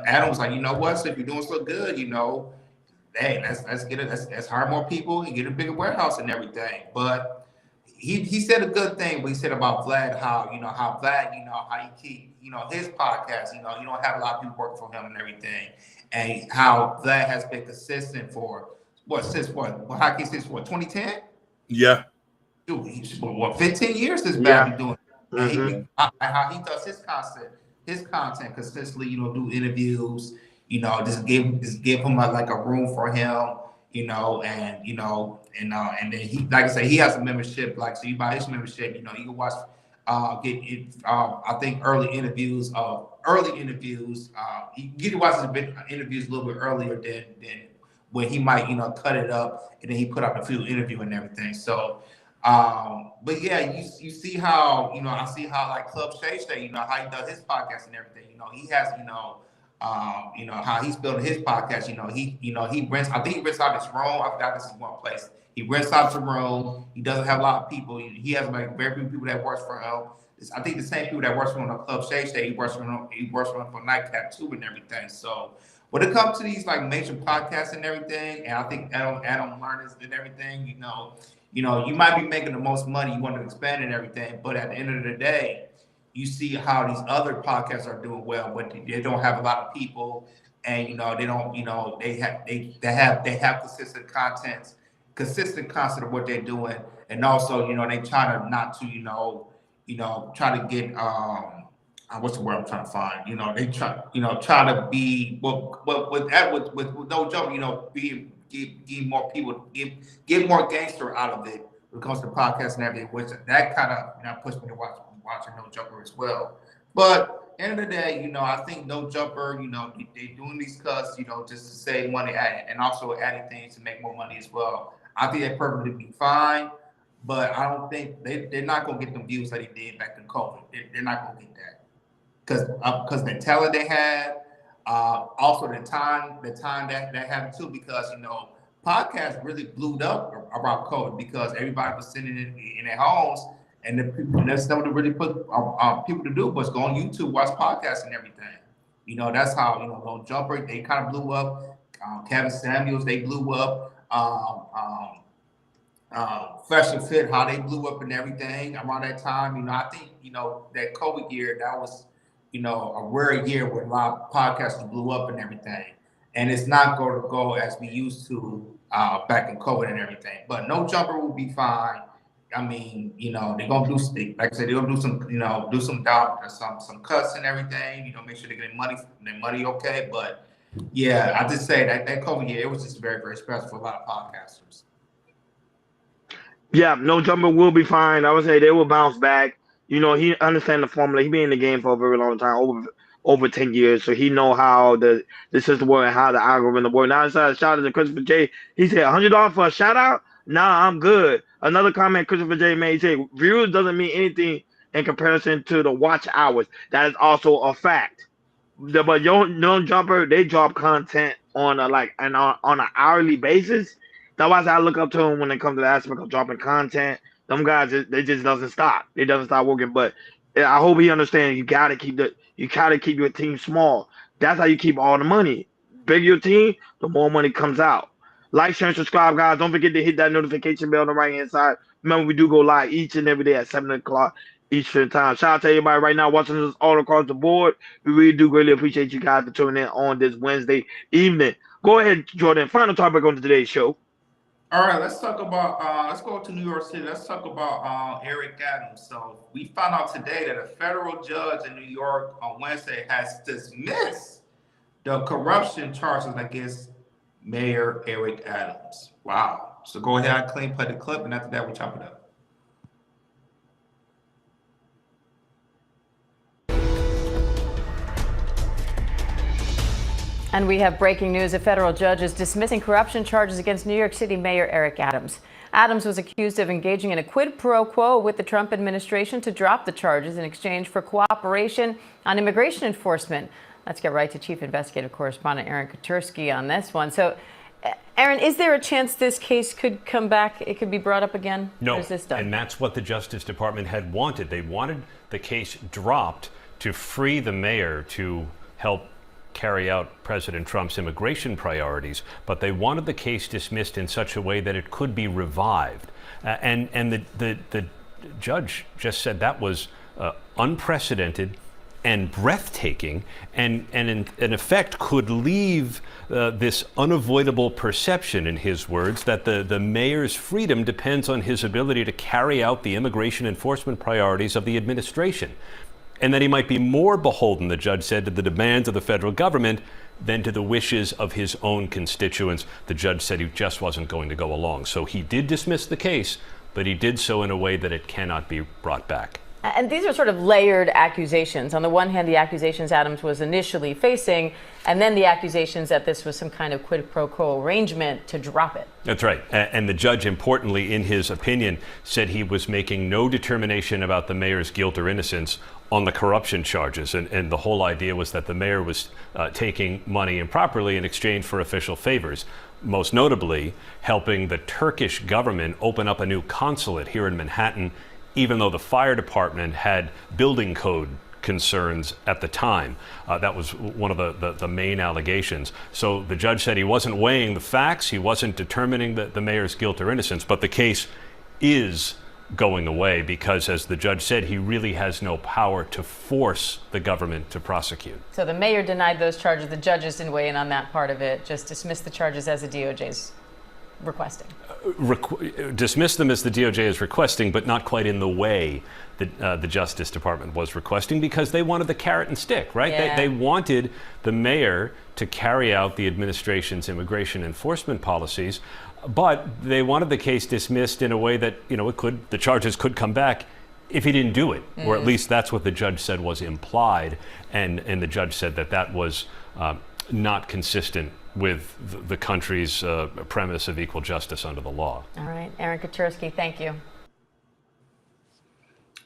Adam was like, you know what? So if you're doing so good, hey, let's hire more people and get a bigger warehouse and everything. But he said a good thing. What he said about Vlad, how Vlad, how he keep his podcast. You don't have a lot of people working for him and everything, and how Vlad has been consistent for hockey since 2010. Yeah. Dude, 15 years this bad been doing. Mm-hmm. How he does his content consistently, do interviews, just give him a room for him, and then he, like I say, he has a membership, so you buy his membership, you can watch, I think early interviews, you get to watch his interviews a little bit earlier than when he might, cut it up and then he put out a few interview and everything. So, but yeah, you see how, I see how like Club Shay Shay, how he does his podcast and everything. He has, how he's building his podcast. He rents. I think he rents out his room. I forgot this is one place. He rents out the room. He doesn't have a lot of people. He has like very few people that works for him. I think the same people that works for him on Club Shay Shay, he works for him for Nightcap too and everything. So when it comes to these like major podcasts and everything, and I think Adam learns and everything, you might be making the most money, you want to expand and everything, but at the end of the day, you see how these other podcasts are doing well, but they don't have a lot of people, and they don't, they have consistent content of what they're doing, and also they try to not to try to get what's the word I'm trying to find? They try to be with no joke, give more people, get more gangster out of it when it comes to podcasts and everything, which that kind of pushed me to watching No Jumper as well. But end of the day, I think No Jumper, they doing these cuts, just to save money and also adding things to make more money as well. I think they're perfectly be fine, but I don't think they're not gonna get the views that he did back in COVID. They're not gonna get that because the talent they had. Also the time that happened too, because podcasts really blew up around COVID because everybody was sitting in their homes, and that's something to really put people to do was go on YouTube, watch podcasts and everything. That's how No Jumper, they kind of blew up. Kevin Samuels, they blew up. Fresh and Fit, how they blew up and everything around that time. I think that COVID year, that was a rare year where a lot of podcasts blew up and everything. And it's not going to go as we used to back in COVID and everything. But No Jumper will be fine. I mean, they're going to do, like I said, they're going to do some cuts and everything, make sure they get their money okay. But yeah, I just say that COVID year, it was just very, very special for a lot of podcasters. Yeah, No Jumper will be fine. I would say they will bounce back. He understands the formula. He been in the game for a very long time, over 10 years. So he know how the system works and how the algorithm works. Now, shout out to Christopher J. He said $100 for a shout out. Nah, I'm good. Another comment Christopher J made, he said views doesn't mean anything in comparison to the watch hours. That is also a fact. But No Jumper, they drop content on an hourly basis. That's why I look up to him when it comes to the aspect of dropping content. Them guys, they just doesn't stop. They doesn't stop working. But I hope he understands you gotta keep your team small. That's how you keep all the money. Bigger your team, the more money comes out. Like, share, and subscribe, guys. Don't forget to hit that notification bell on the right hand side. Remember, we do go live each and every day at 7 o'clock Eastern time. Shout out to everybody right now watching us all across the board. We really do greatly appreciate you guys for tuning in on this Wednesday evening. Go ahead, Jordan. Final topic on today's show. All right, let's talk about, let's go to New York City. Let's talk about Eric Adams. So we found out today that a federal judge in New York on Wednesday has dismissed the corruption charges against Mayor Eric Adams. Wow. So go ahead and play the clip, and after that, we'll chop it up. And we have breaking news. A federal judge is dismissing corruption charges against New York City Mayor Eric Adams. Adams was accused of engaging in a quid pro quo with the Trump administration to drop the charges in exchange for cooperation on immigration enforcement. Let's get right to Chief Investigative Correspondent Aaron Katersky on this one. So, Aaron, is there a chance this case could come back? It could be brought up again? No, or is this done? And that's what the Justice Department had wanted. They wanted the case dropped to free the mayor to help carry out President Trump's immigration priorities, but they wanted the case dismissed in such a way that it could be revived. And the judge just said that was unprecedented and breathtaking, and in effect could leave this unavoidable perception, in his words, that the mayor's freedom depends on his ability to carry out the immigration enforcement priorities of the administration, and that he might be more beholden, the judge said, to the demands of the federal government than to the wishes of his own constituents. The judge said he just wasn't going to go along. So he did dismiss the case, but he did so in a way that it cannot be brought back. And these are sort of layered accusations. On the one hand, the accusations Adams was initially facing, and then the accusations that this was some kind of quid pro quo arrangement to drop it. That's right. And the judge, importantly, in his opinion, said he was making no determination about the mayor's guilt or innocence on the corruption charges. And the whole idea was that the mayor was taking money improperly in exchange for official favors, most notably helping the Turkish government open up a new consulate here in Manhattan, even though the fire department had building code concerns at the time. That was one of the main allegations. So the judge said he wasn't weighing the facts, he wasn't determining the mayor's guilt or innocence, but the case is going away because, as the judge said, he really has no power to force the government to prosecute. So the mayor denied those charges. The judges didn't weigh in on that part of it, just dismissed the charges as the DOJ's requesting. Dismiss them as the DOJ is requesting, but not quite in the way that the Justice Department was requesting, because they wanted the carrot and stick, right? Yeah. They wanted the mayor to carry out the administration's immigration enforcement policies, but they wanted the case dismissed in a way that, the charges could come back if he didn't do it, or at least that's what the judge said was implied, and the judge said that was not consistent with the country's premise of equal justice under the law. All right, Aaron Katersky, thank you.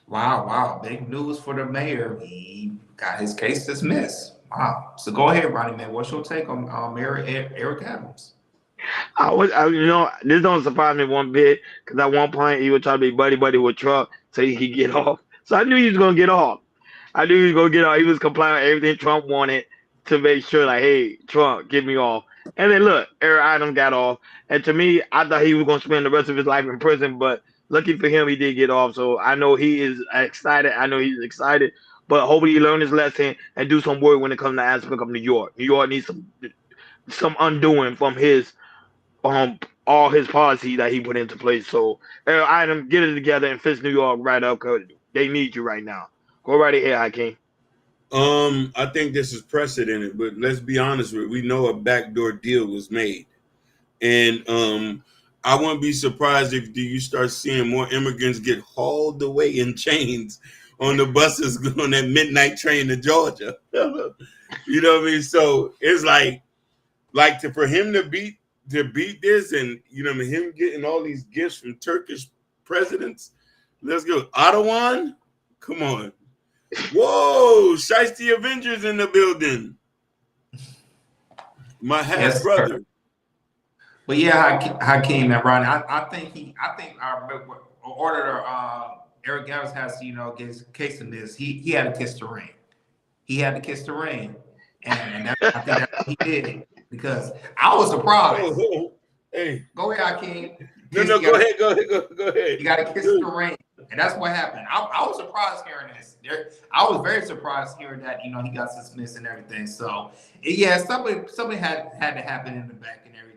Wow. Big news for the mayor. He got his case dismissed. Wow. So go ahead, Ronnie, man. What's your take on Mayor Eric Adams? This don't surprise me one bit, because at one point he would try to be buddy with Trump so he could get off. So I knew he was going to get off. He was complying with everything Trump wanted to make sure, like, hey, Trump, get me off. And then look, Eric Adams got off. And to me, I thought he was going to spend the rest of his life in prison, but lucky for him, he did get off. So I know he is excited. But hopefully he learned his lesson and do some work when it comes to aspect of New York. New York needs some undoing from his all his policy that he put into place. So Eric Adams, get it together and fix New York right up, because they need you right now. Go right ahead, Hakeem. I think this is precedented, but let's be honest with it. We know a backdoor deal was made. And I wouldn't be surprised if you start seeing more immigrants get hauled away in chains on the buses on that midnight train to Georgia. You know what I mean? So it's for him to beat this, and him getting all these gifts from Turkish presidents. Let's go. Erdogan, come on. Whoa, Shiesty Avengers in the building. My half brother. But yeah, Hakeem and Ronnie, I think order Eric Adams has to, get his case in this. He had to kiss the ring. He had to kiss the ring. And I think that's what he did, because I was surprised. Hey. Go ahead, Hakeem. No, go ahead. You got to kiss the ring. And that's what happened. I was surprised hearing this. I was very surprised hearing that, he got dismissed and everything. So, yeah, something had to happen in the back and everything.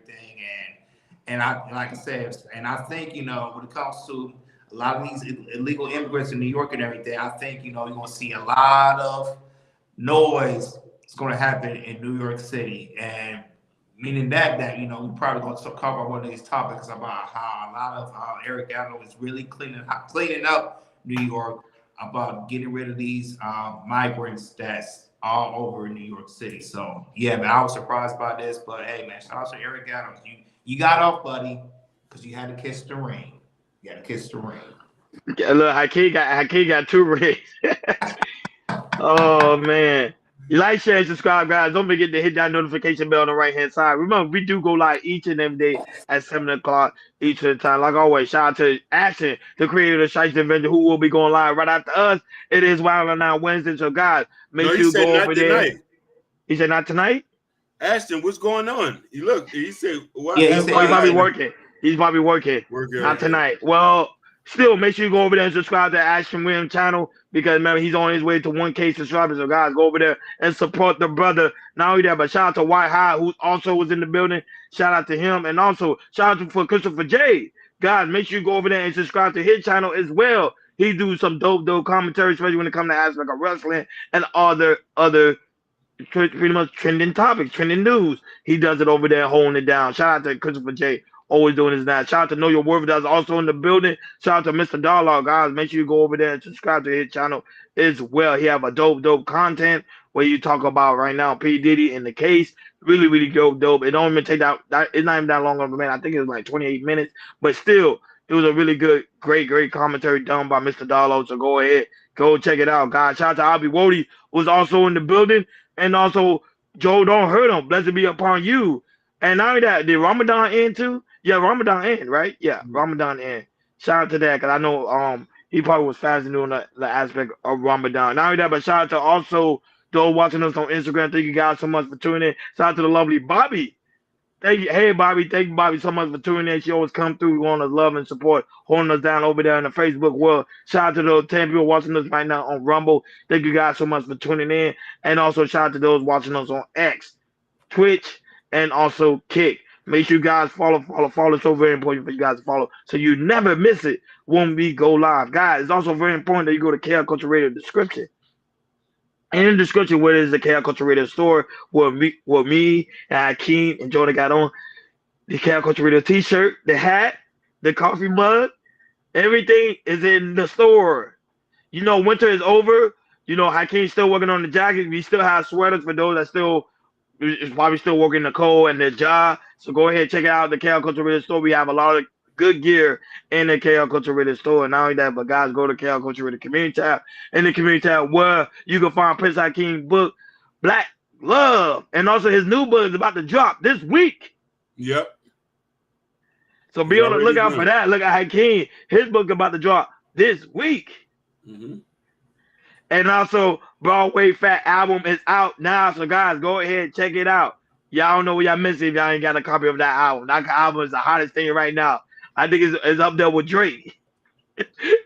And I think, when it comes to a lot of these illegal immigrants in New York and everything, I think, you're going to see a lot of noise is going to happen in New York City. And meaning that we're probably going to cover one of these topics about how a lot of Eric Adams is really cleaning up New York, about getting rid of these migrants that's all over New York City. So, yeah, man, I was surprised by this. But, hey, man, shout out to Eric Adams. You got off, buddy, because you had to kiss the ring. You had to kiss the ring. Yeah, look, Hakeem got two rings. Oh, man. Like, share, and subscribe, guys. Don't forget to hit that notification bell on the right-hand side. Remember, we do go live each and every day at 7 o'clock each of the time. Like always, shout out to Ashton, the creator of Shiesty Inventor, who will be going live right after us. It is Wild and Out Wednesday, so guys, make sure you go over there. He said not tonight? Ashton, what's going on? He said, what? Yeah, he probably working. He's probably working. Not tonight. Well, still, make sure you go over there and subscribe to Ashton Williams channel, because remember, he's on his way to 1K subscribers. So guys, go over there and support the brother. Not only that, but shout out to White High, who also was in the building. Shout out to him. And also shout out to Christopher J. Guys, make sure you go over there and subscribe to his channel as well. He do some dope commentary, especially when it comes to aspect of wrestling and other pretty much trending topics, trending news. He does it over there, holding it down. Shout out to Christopher J. Always doing his that. Shout out to Know Your Worth, that's also in the building. Shout out to Mr. Darlaw, guys. Make sure you go over there and subscribe to his channel as well. He have a dope content where you talk about right now P. Diddy and the case. Really dope. It don't even take that. It's not even that long of a minute. I think it was like 28 minutes, but still, it was a really good, great commentary done by Mr. Darlaw. So go ahead, go check it out, guys. Shout out to Abby Wody, was also in the building, and also Joe Don't Hurt Him. Blessed be upon you. And not only that, did Ramadan end too? Yeah, Ramadan end, right? Yeah, Ramadan end. Shout out to that, because I know he probably was fasting doing the aspect of Ramadan. Not only that, but shout out to also those watching us on Instagram. Thank you guys so much for tuning in. Shout out to the lovely Bobby. Thank you. Hey, Bobby. Thank you, Bobby, so much for tuning in. She always come through. We want to love and support, holding us down over there in the Facebook world. Shout out to those 10 people watching us right now on Rumble. Thank you guys so much for tuning in. And also shout out to those watching us on X, Twitch, and also Kick. Make sure you guys follow. It's so very important for you guys to follow, so you never miss it when we go live. Guys, it's also very important that you go to KL Culture Radio description. And in the description, where is the KL Culture Radio store, where me and Hakeem and Jordan got on the KL Culture Radio t-shirt, the hat, the coffee mug, everything is in the store. You know, winter is over. You know, Hakeem's still working on the jacket. We still have sweaters for those that is probably still working in the cold and their job. So go ahead, check out the KL Culture Radio store. We have a lot of good gear in the KL Culture Radio store. And not only that, but guys, go to KL Culture Radio Community tab. In the Community tab, where you can find Prince Hakeem's book, Black Love. And also his new book is about to drop this week. Yep. So be on the lookout for that. Look at Hakeem. His book about to drop this week. And also, Broadway Fat album is out now. So guys, go ahead, check it out. Y'all don't know what y'all missing if y'all ain't got a copy of that album. That album is the hottest thing right now. I think it's up there with Drake.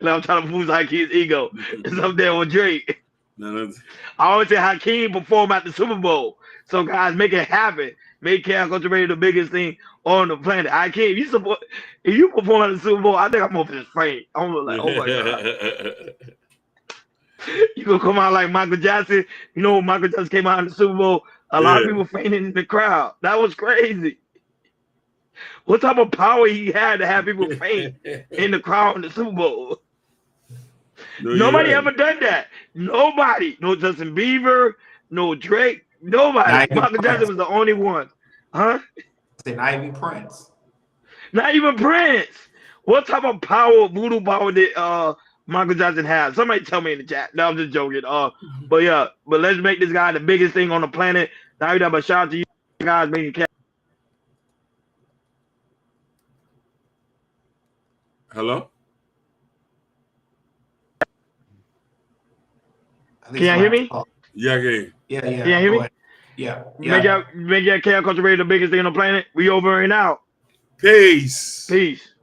I'm trying to boost Hakeem's ego. It's up there with Drake. I always say Hakeem perform at the Super Bowl. So guys, make it happen. Make KL Culture Radio the biggest thing on the planet. Hakeem, if you perform at the Super Bowl, I think I'm off his frame. I'm like, oh my God. You gonna come out like Michael Jackson. You know, Michael Jackson came out in the Super Bowl. A lot of people fainted in the crowd. That was crazy. What type of power he had to have people faint in the crowd in the Super Bowl? Nobody ever done that. Nobody. No Justin Bieber, no Drake, nobody. Michael Jackson was the only one. Huh? Not even Prince. Not even Prince. What type of power, voodoo power did Michael Jackson have? Somebody tell me in the chat. No, I'm just joking. But yeah, but let's make this guy the biggest thing on the planet. Now you have a shout out to you guys making cash. Hello? Can y'all hear me? Yeah, okay. Yeah. Can y'all hear me? Yeah. Make your KL Culture Radio the biggest thing on the planet. We over and out. Peace. Peace.